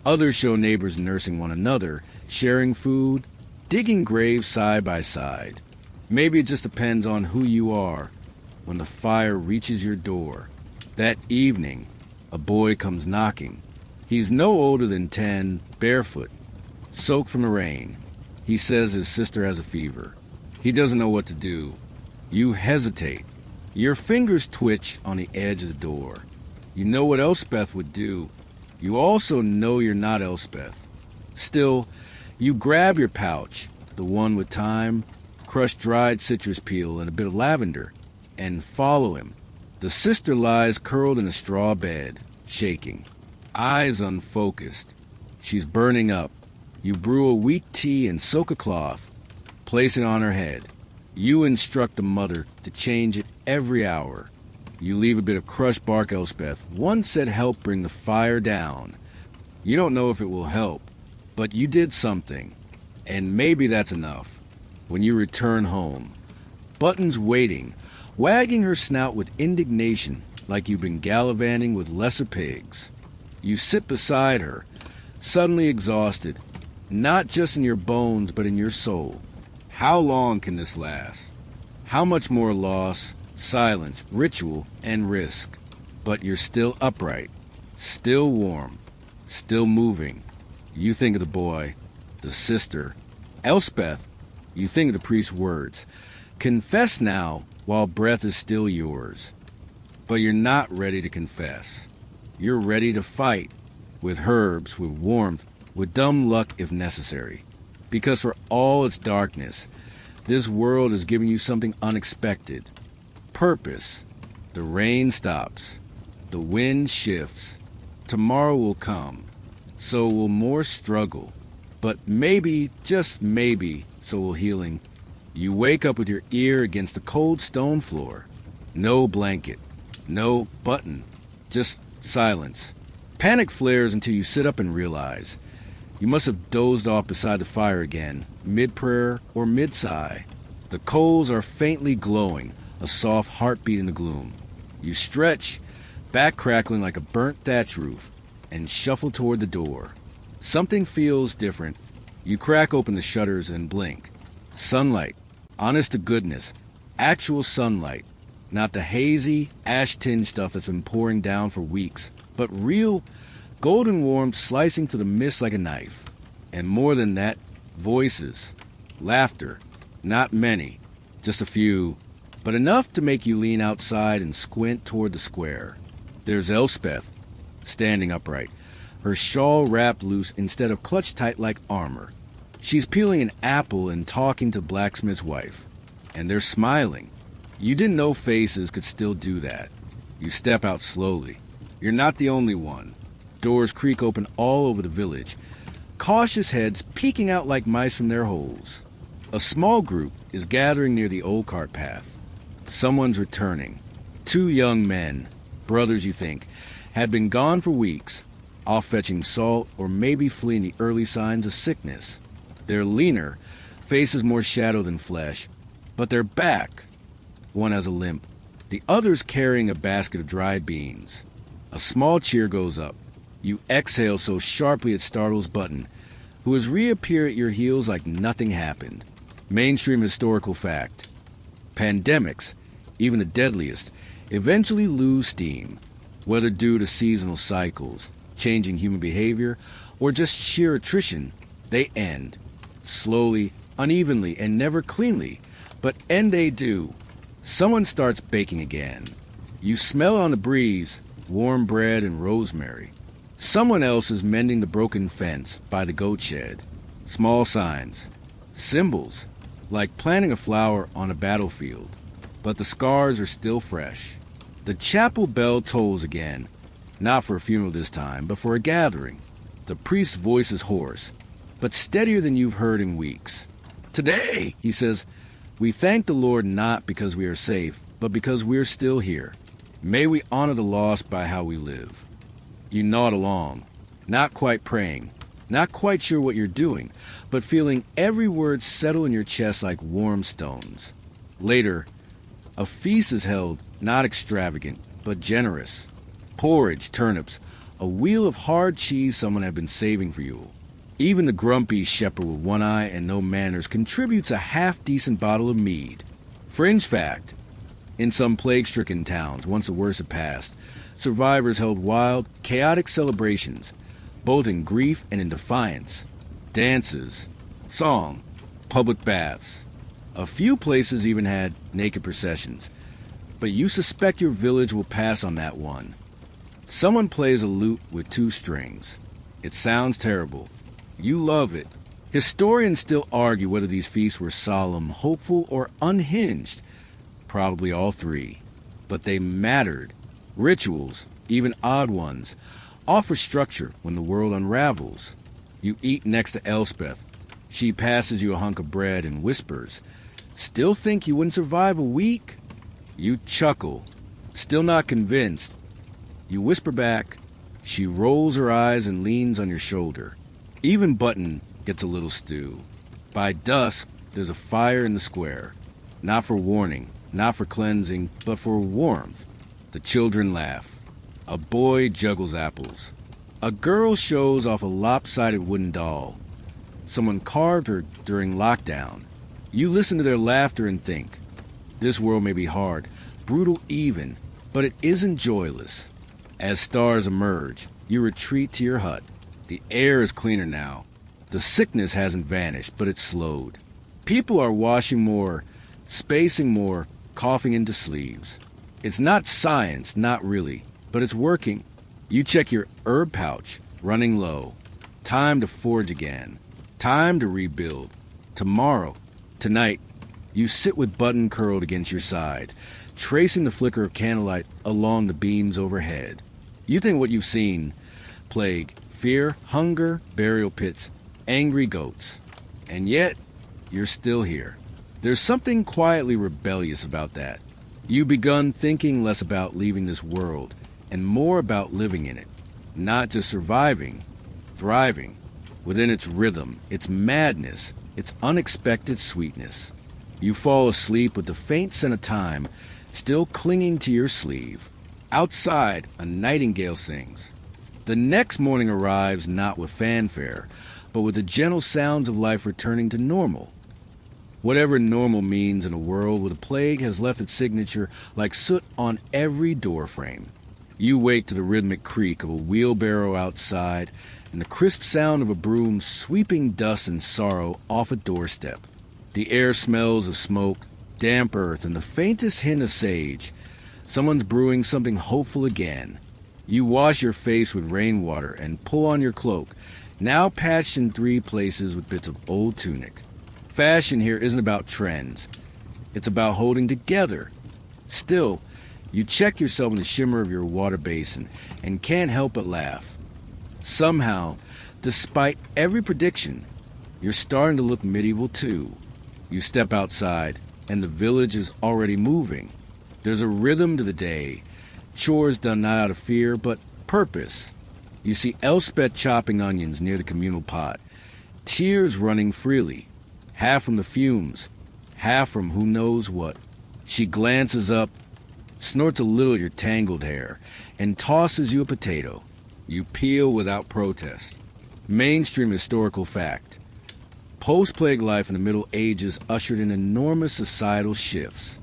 Others show neighbors nursing one another, sharing food, digging graves side by side. Maybe it just depends on who you are when the fire reaches your door. That evening, a boy comes knocking. He's no older than 10, barefoot, soaked from the rain. He says his sister has a fever. He doesn't know what to do. You hesitate. Your fingers twitch on the edge of the door. You know what Elspeth would do. You also know you're not Elspeth. Still, you grab your pouch, the one with thyme, crushed dried citrus peel, and a bit of lavender, and follow him. The sister lies curled in a straw bed, shaking, eyes unfocused. She's burning up. You brew a weak tea and soak a cloth, place it on her head. You instruct the mother to change it every hour. You leave a bit of crushed bark, Elspeth. One said help bring the fire down. You don't know if it will help, but you did something, and maybe that's enough. When you return home, Button's waiting, wagging her snout with indignation like you've been gallivanting with lesser pigs. You sit beside her, suddenly exhausted, not just in your bones but in your soul. How long can this last? How much more loss, silence, ritual, and risk? But you're still upright, still warm, still moving. You think of the boy, the sister, Elspeth. You think of the priest's words. Confess now while breath is still yours. But you're not ready to confess. You're ready to fight, with herbs, with warmth, with dumb luck if necessary. Because for all its darkness, this world is giving you something unexpected. Purpose. The rain stops. The wind shifts. Tomorrow will come. So will more struggle. But maybe, just maybe, so will healing. You wake up with your ear against the cold stone floor. No blanket. No Button. Just silence. Panic flares until you sit up and realize you must have dozed off beside the fire again, mid-prayer or mid-sigh. The coals are faintly glowing, a soft heartbeat in the gloom. You stretch, back crackling like a burnt thatch roof, and shuffle toward the door. Something feels different. You crack open the shutters and blink. Sunlight. Honest to goodness. Actual sunlight. Not the hazy, ash-tinged stuff that's been pouring down for weeks, but real, golden warmth slicing through the mist like a knife. And more than that, voices. Laughter. Not many. Just a few. But enough to make you lean outside and squint toward the square. There's Elspeth, standing upright, her shawl wrapped loose instead of clutched tight like armor. She's peeling an apple and talking to blacksmith's wife. And they're smiling. You didn't know faces could still do that. You step out slowly. You're not the only one. Doors creak open all over the village, cautious heads peeking out like mice from their holes. A small group is gathering near the old cart path. Someone's returning. 2 young men, brothers you think, had been gone for weeks, off fetching salt or maybe fleeing the early signs of sickness. They're leaner, faces more shadow than flesh, but they're back. One has a limp, the other's carrying a basket of dried beans. A small cheer goes up. You exhale so sharply it startles Button, who has reappeared at your heels like nothing happened. Mainstream historical fact. Pandemics, even the deadliest, eventually lose steam, whether due to seasonal cycles, changing human behavior, or just sheer attrition. They end. Slowly, unevenly, and never cleanly, but end they do. Someone starts baking again. You smell on the breeze warm bread and rosemary. Someone else is mending the broken fence by the goat shed. Small signs. Symbols, like planting a flower on a battlefield. But the scars are still fresh. The chapel bell tolls again. Not for a funeral this time, but for a gathering. The priest's voice is hoarse, but steadier than you've heard in weeks. Today, he says, we thank the Lord not because we are safe, but because we're still here. May we honor the lost by how we live. You nod along, not quite praying, not quite sure what you're doing, but feeling every word settle in your chest like warm stones. Later, a feast is held, not extravagant, but generous. Porridge, turnips, a wheel of hard cheese someone had been saving for you. Even the grumpy shepherd with one eye and no manners contributes a half-decent bottle of mead. Fringe fact. In some plague-stricken towns, once the worst had passed, survivors held wild, chaotic celebrations, both in grief and in defiance. Dances, song, public baths. A few places even had naked processions. but you suspect your village will pass on that one. Someone plays a lute with 2 strings. It sounds terrible. You love it. Historians still argue whether these feasts were solemn, hopeful, or unhinged. Probably all 3. But they mattered. Rituals, even odd ones, offer structure when the world unravels. You eat next to Elspeth. She passes you a hunk of bread and whispers, "Still think you wouldn't survive a week?" You chuckle, still not convinced. You whisper back. She rolls her eyes and leans on your shoulder. Even Button gets a little stew. By dusk, there's a fire in the square. Not for warning, not for cleansing, but for warmth. The children laugh. A boy juggles apples. A girl shows off a lopsided wooden doll. Someone carved her during lockdown. You listen to their laughter and think, this world may be hard, brutal even, but it isn't joyless. As stars emerge, you retreat to your hut. The air is cleaner now. The sickness hasn't vanished, but it's slowed. People are washing more, spacing more, coughing into sleeves. It's not science, not really, but it's working. You check your herb pouch, running low. Time to forge again. Time to rebuild. Tomorrow, tonight, you sit with Button curled against your side, tracing the flicker of candlelight along the beams overhead. You think what you've seen: plague, fear, hunger, burial pits, angry goats. And yet, you're still here. There's something quietly rebellious about that. You've begun thinking less about leaving this world and more about living in it, not just surviving, thriving, within its rhythm, its madness, its unexpected sweetness. You fall asleep with the faint scent of time still clinging to your sleeve. Outside, a nightingale sings. The next morning arrives not with fanfare, but with the gentle sounds of life returning to normal. Whatever normal means in a world where the plague has left its signature like soot on every doorframe. You wake to the rhythmic creak of a wheelbarrow outside and the crisp sound of a broom sweeping dust and sorrow off a doorstep. The air smells of smoke, damp earth, and the faintest hint of sage. Someone's brewing something hopeful again. You wash your face with rainwater and pull on your cloak, now patched in 3 places with bits of old tunic. Fashion here isn't about trends. It's about holding together. Still, you check yourself in the shimmer of your water basin and can't help but laugh. Somehow, despite every prediction, you're starting to look medieval too. You step outside, and the village is already moving. There's a rhythm to the day, chores done not out of fear, but purpose. You see Elspeth chopping onions near the communal pot, tears running freely, half from the fumes, half from who knows what. She glances up, snorts a little at your tangled hair, and tosses you a potato. You peel without protest. Mainstream historical fact. Post-plague life in the Middle Ages ushered in enormous societal shifts.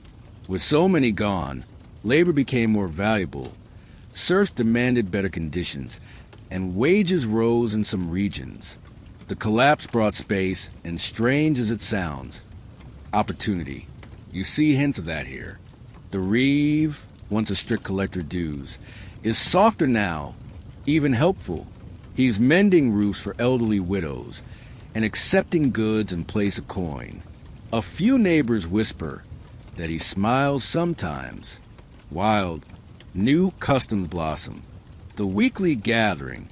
With so many gone, labor became more valuable, serfs demanded better conditions, and wages rose in some regions. The collapse brought space, and strange as it sounds, opportunity. You see hints of that here. The reeve, once a strict collector of dues, is softer now, even helpful. He's mending roofs for elderly widows and accepting goods in place of coin. A few neighbors whisper that he smiles sometimes. Wild, new customs blossom. The weekly gathering,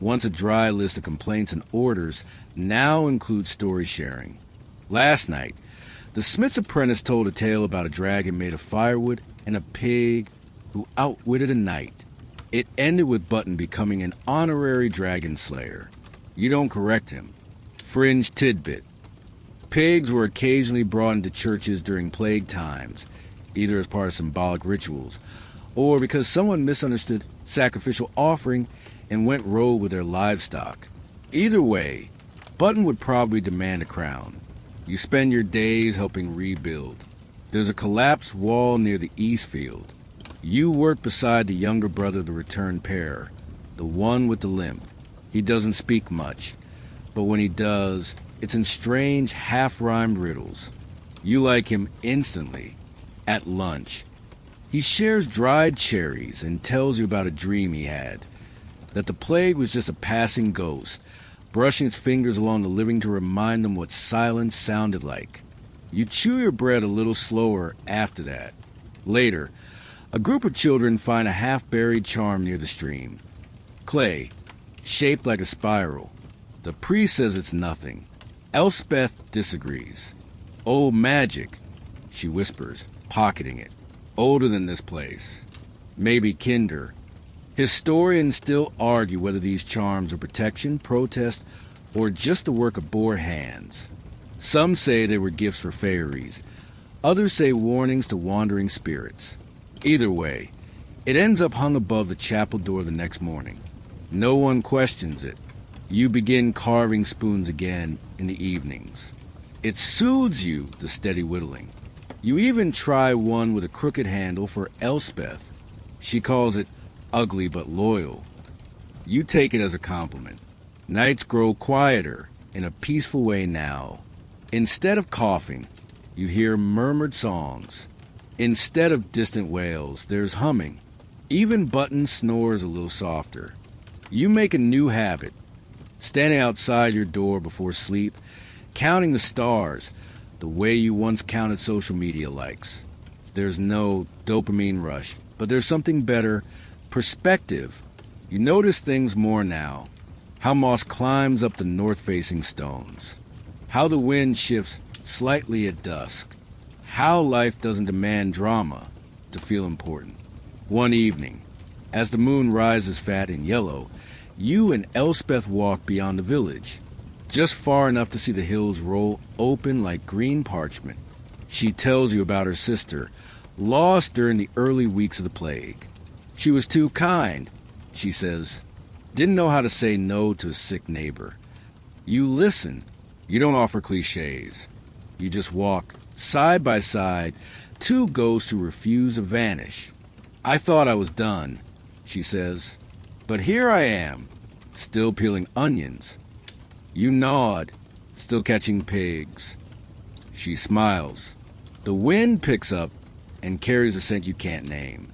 once a dry list of complaints and orders, now includes story sharing. Last night, the smith's apprentice told a tale about a dragon made of firewood and a pig who outwitted a knight. It ended with Button becoming an honorary dragon slayer. You don't correct him. Fringe tidbit. Pigs were occasionally brought into churches during plague times, either as part of symbolic rituals, or because someone misunderstood sacrificial offering and went rogue with their livestock. Either way, Button would probably demand a crown. You spend your days helping rebuild. There's a collapsed wall near the east field. You work beside the younger brother of the returned pair, the one with the limp. He doesn't speak much, but when he does, it's in strange, half-rhymed riddles. You like him instantly. At lunch. He shares dried cherries and tells you about a dream he had, that the plague was just a passing ghost, brushing its fingers along the living to remind them what silence sounded like. You chew your bread a little slower after that. Later, a group of children find a half-buried charm near the stream. Clay, shaped like a spiral. The priest says it's nothing. Elspeth disagrees. "Old magic," she whispers, pocketing it. "Older than this place. Maybe kinder." Historians still argue whether these charms are protection, protest, or just the work of boar hands. Some say they were gifts for fairies. Others say warnings to wandering spirits. Either way, it ends up hung above the chapel door the next morning. No one questions it. You begin carving spoons again in the evenings. It soothes you, the steady whittling. You even try one with a crooked handle for Elspeth. She calls it ugly but loyal. You take it as a compliment. Nights grow quieter in a peaceful way now. Instead of coughing, you hear murmured songs. Instead of distant wails, there's humming. Even Button snores a little softer. You make a new habit, standing outside your door before sleep, counting the stars the way you once counted social media likes. There's no dopamine rush, but there's something better, perspective. You notice things more now. How moss climbs up the north-facing stones. How the wind shifts slightly at dusk. How life doesn't demand drama to feel important. One evening, as the moon rises fat and yellow, you and Elspeth walk beyond the village, just far enough to see the hills roll open like green parchment. She tells you about her sister, lost during the early weeks of the plague. She was too kind, she says. Didn't know how to say no to a sick neighbor. You listen. You don't offer cliches. You just walk side by side, two ghosts who refuse to vanish. "I thought I was done," she says. "But here I am, still peeling onions." You nod, still catching pigs. She smiles. The wind picks up and carries a scent you can't name.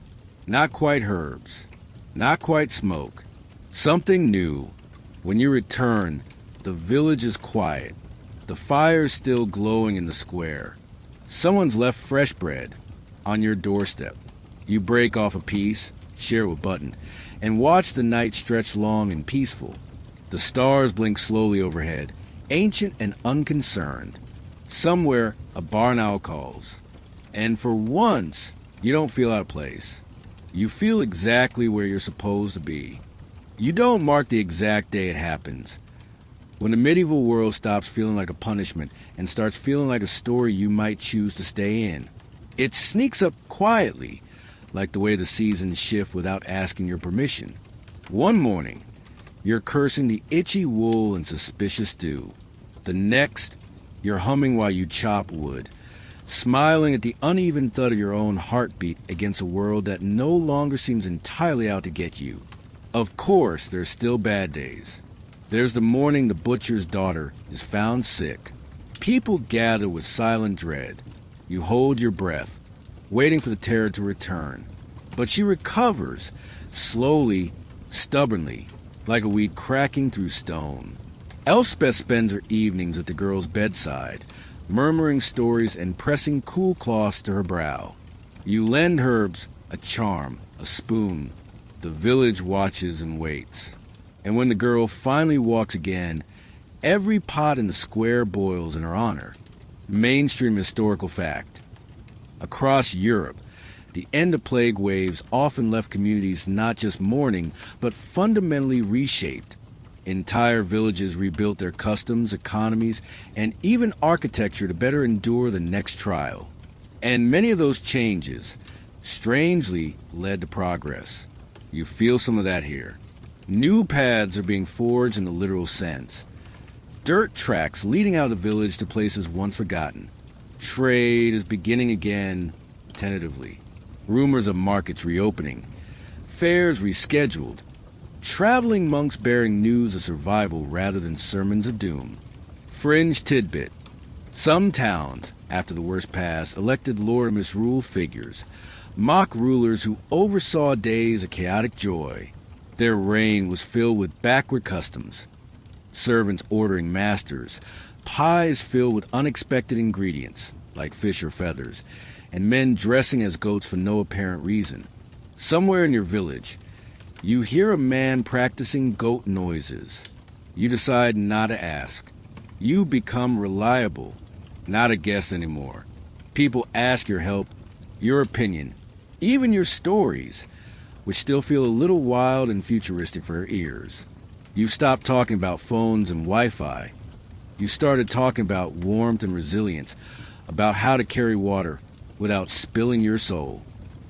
Not quite herbs. Not quite smoke. Something new. When you return, the village is quiet. The fire's still glowing in the square. Someone's left fresh bread on your doorstep. You break off a piece, share with Button, and watch the night stretch long and peaceful. The stars blink slowly overhead, ancient and unconcerned. Somewhere, a barn owl calls. And for once, you don't feel out of place. You feel exactly where you're supposed to be. You don't mark the exact day it happens. When the medieval world stops feeling like a punishment and starts feeling like a story you might choose to stay in. It sneaks up quietly, like the way the seasons shift without asking your permission. One morning, you're cursing the itchy wool and suspicious dew. The next, you're humming while you chop wood, smiling at the uneven thud of your own heartbeat against a world that no longer seems entirely out to get you. Of course, there's still bad days. There's the morning the butcher's daughter is found sick. People gather with silent dread. You hold your breath, waiting for the terror to return. But she recovers, slowly, stubbornly, like a weed cracking through stone. Elspeth spends her evenings at the girl's bedside, murmuring stories and pressing cool cloths to her brow. You lend herbs a charm, a spoon. The village watches and waits. And when the girl finally walks again, every pot in the square boils in her honor. Mainstream historical fact. Across Europe, the end of plague waves often left communities not just mourning, but fundamentally reshaped. Entire villages rebuilt their customs, economies, and even architecture to better endure the next trial. And many of those changes, strangely, led to progress. You feel some of that here. New paths are being forged in the literal sense. Dirt tracks leading out of the village to places once forgotten. Trade is beginning again, tentatively. Rumors of markets reopening. Fairs rescheduled. Traveling monks bearing news of survival rather than sermons of doom. Fringe tidbit. Some towns, after the worst pass, elected Lord misrule figures. Mock rulers who oversaw days of chaotic joy. Their reign was filled with backward customs, servants ordering masters, pies filled with unexpected ingredients, like fish or feathers, and men dressing as goats for no apparent reason. Somewhere in your village, you hear a man practicing goat noises. You decide not to ask. You become reliable, not a guest anymore. People ask your help, your opinion, even your stories, which still feel a little wild and futuristic for her ears. You stopped talking about phones and Wi-Fi. You started talking about warmth and resilience, about how to carry water without spilling your soul.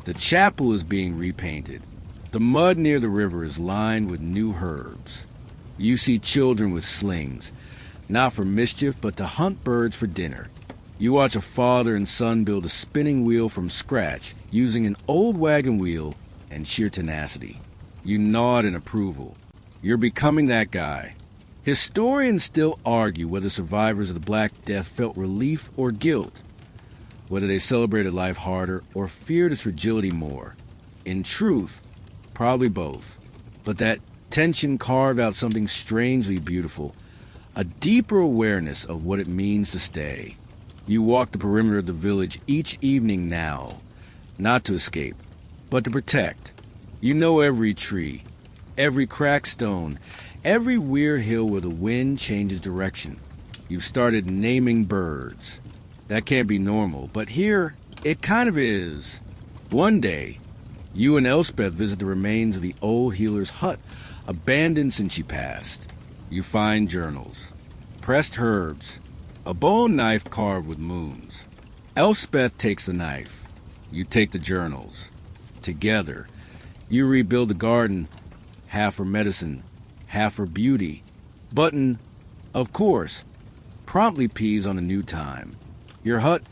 The chapel is being repainted. The mud near the river is lined with new herbs. You see children with slings, not for mischief, but to hunt birds for dinner. You watch a father and son build a spinning wheel from scratch using an old wagon wheel and sheer tenacity. You nod in approval. You're becoming that guy. Historians still argue whether survivors of the Black Death felt relief or guilt, whether they celebrated life harder or feared its fragility more. In truth, probably both. But that tension carved out something strangely beautiful, a deeper awareness of what it means to stay. You walk the perimeter of the village each evening now, not to escape, but to protect. You know every tree, every cracked stone, every weird hill where the wind changes direction. You've started naming birds. That can't be normal, but here, it kind of is. One day, you and Elspeth visit the remains of the old healer's hut, abandoned since she passed. You find journals, pressed herbs, a bone knife carved with moons. Elspeth takes the knife. You take the journals. Together, you rebuild the garden, half for medicine, half for beauty. Button, of course, promptly pees on a new time. Your hut,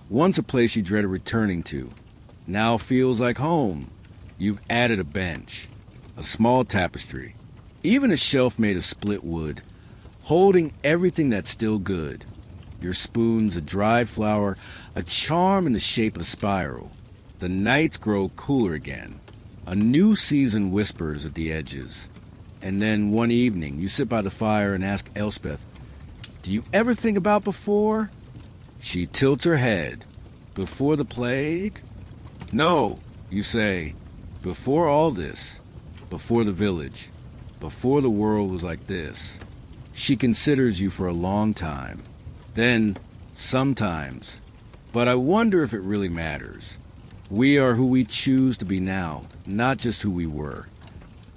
once a place you dreaded returning to, now feels like home. You've added a bench, a small tapestry, even a shelf made of split wood, holding everything that's still good. Your spoon's a dried flower, a charm in the shape of a spiral. The nights grow cooler again. A new season whispers at the edges. And then one evening, you sit by the fire and ask Elspeth, "Do you ever think about before?" She tilts her head. "Before the plague?" "No," you say. "Before all this. Before the village. Before the world was like this." She considers you for a long time. Then, sometimes. But I wonder if it really matters. We are who we choose to be now, not just who we were.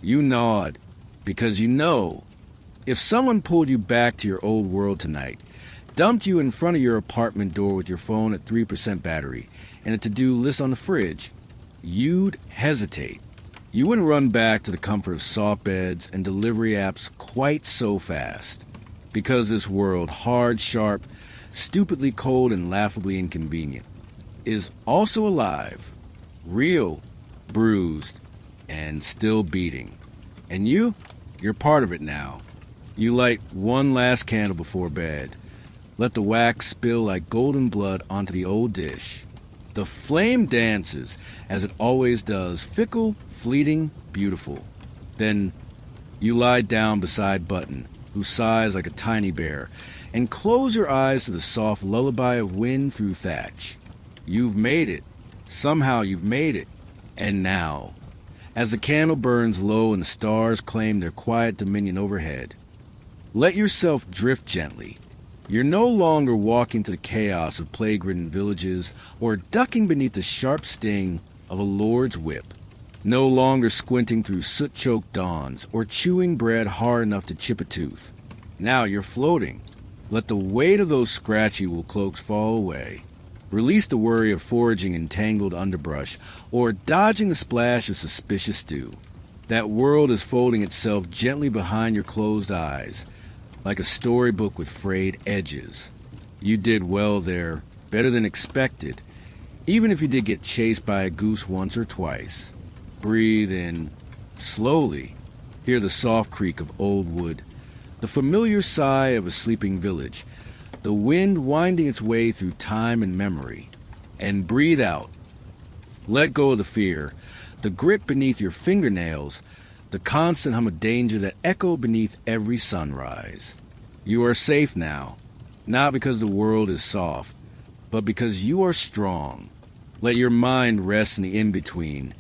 You nod, because you know. If someone pulled you back to your old world tonight, dumped you in front of your apartment door with your phone at 3% battery and a to-do list on the fridge, you'd hesitate. You wouldn't run back to the comfort of soft beds and delivery apps quite so fast. Because this world, hard, sharp, stupidly cold, and laughably inconvenient, is also alive, real, bruised, and still beating. And you're part of it now. You light one last candle before bed. Let the wax spill like golden blood onto the old dish. The flame dances, as it always does, fickle, fleeting, beautiful. Then you lie down beside Button, who sighs like a tiny bear, and close your eyes to the soft lullaby of wind through thatch. You've made it. Somehow you've made it. And now, as the candle burns low and the stars claim their quiet dominion overhead, let yourself drift gently. You're no longer walking to the chaos of plague-ridden villages or ducking beneath the sharp sting of a lord's whip. No longer squinting through soot-choked dawns or chewing bread hard enough to chip a tooth. Now you're floating. Let the weight of those scratchy wool cloaks fall away. Release the worry of foraging in tangled underbrush or dodging the splash of suspicious stew. That world is folding itself gently behind your closed eyes, like a storybook with frayed edges. You did well there, better than expected, even if you did get chased by a goose once or twice. Breathe in slowly. Hear the soft creak of old wood, the familiar sigh of a sleeping village, the wind winding its way through time and memory. And breathe out. Let go of the fear, the grit beneath your fingernails, the constant hum of danger that echo beneath every sunrise. You are safe now, not because the world is soft, but because you are strong. Let your mind rest in the in-between,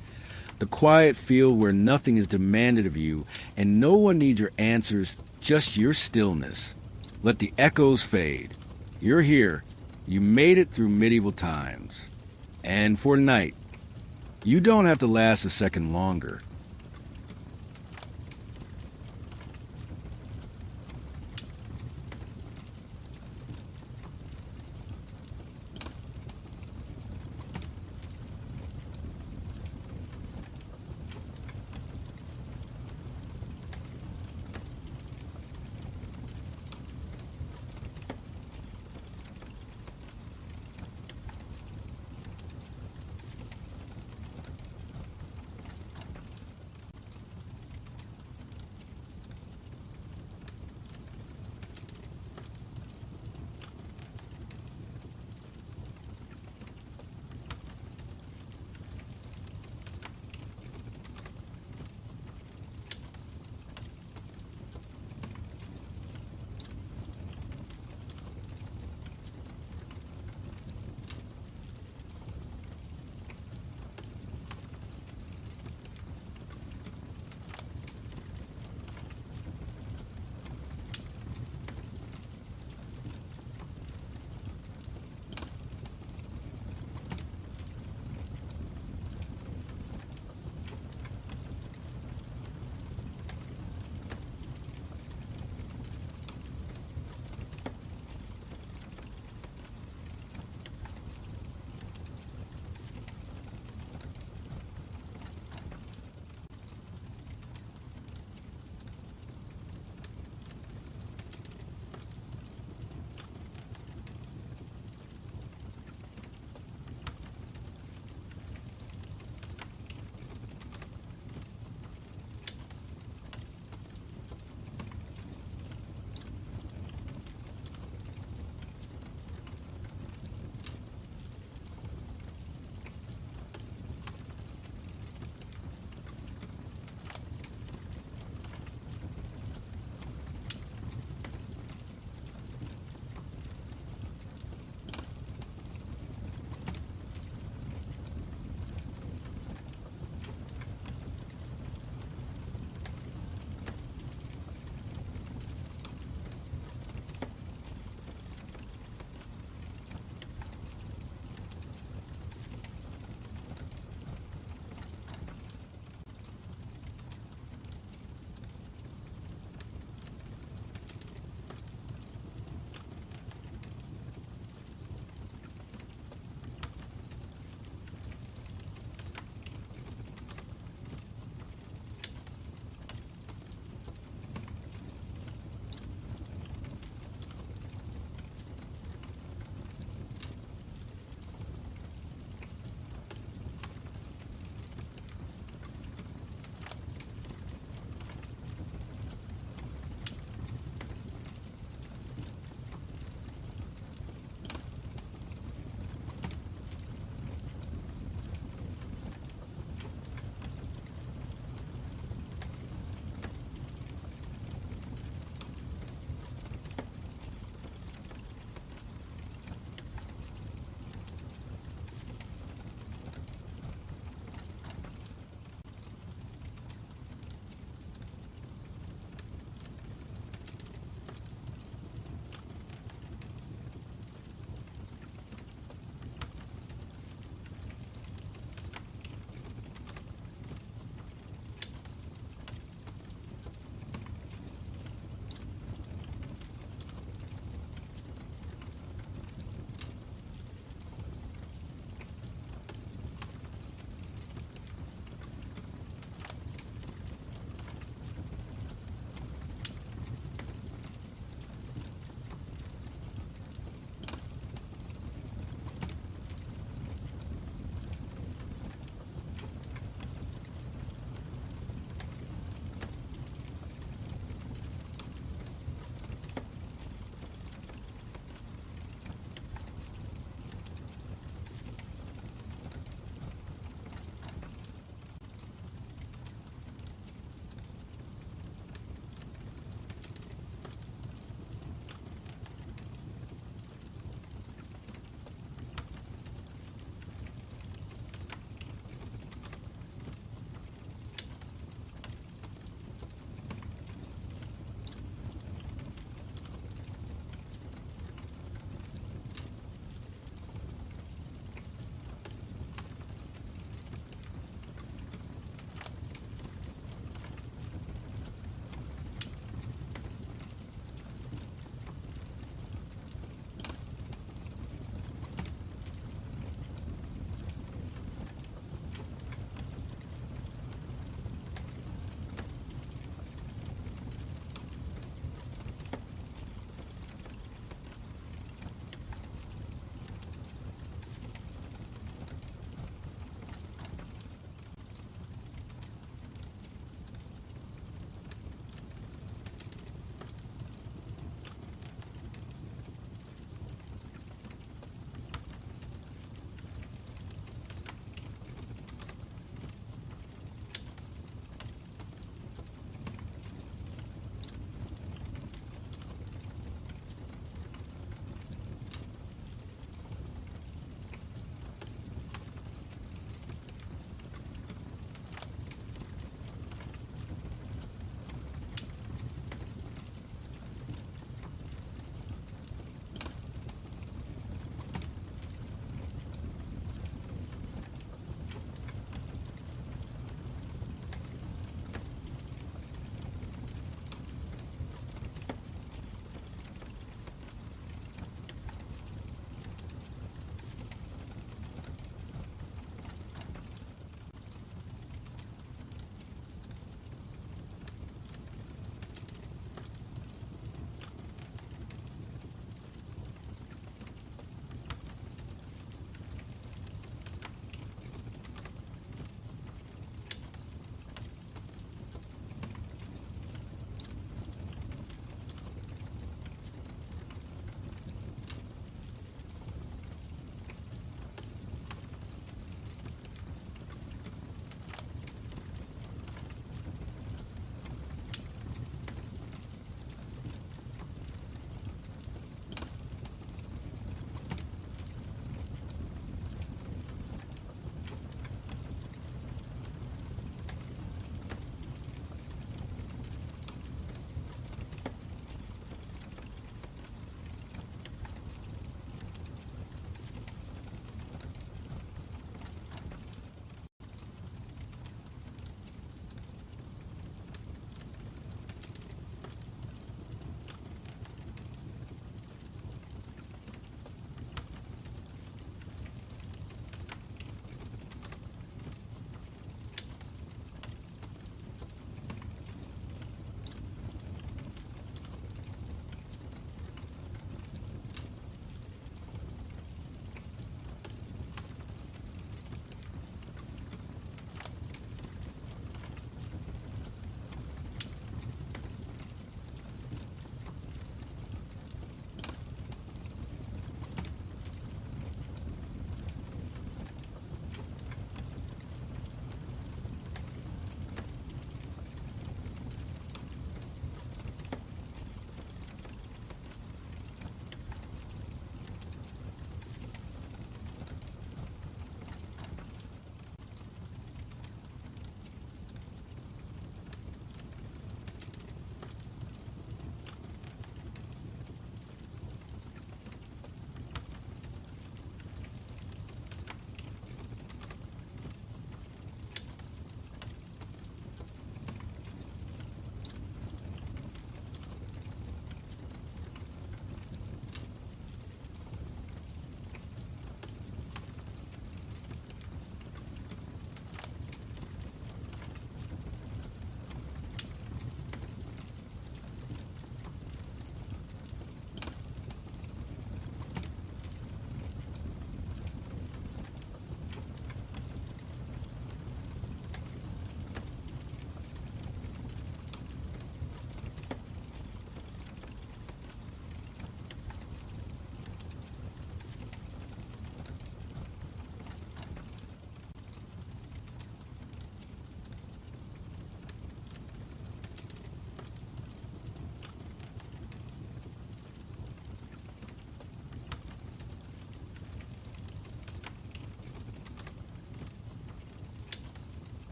the quiet field where nothing is demanded of you and no one needs your answers, just your stillness. Let the echoes fade. You're here. You made it through medieval times. And for night, you don't have to last a second longer.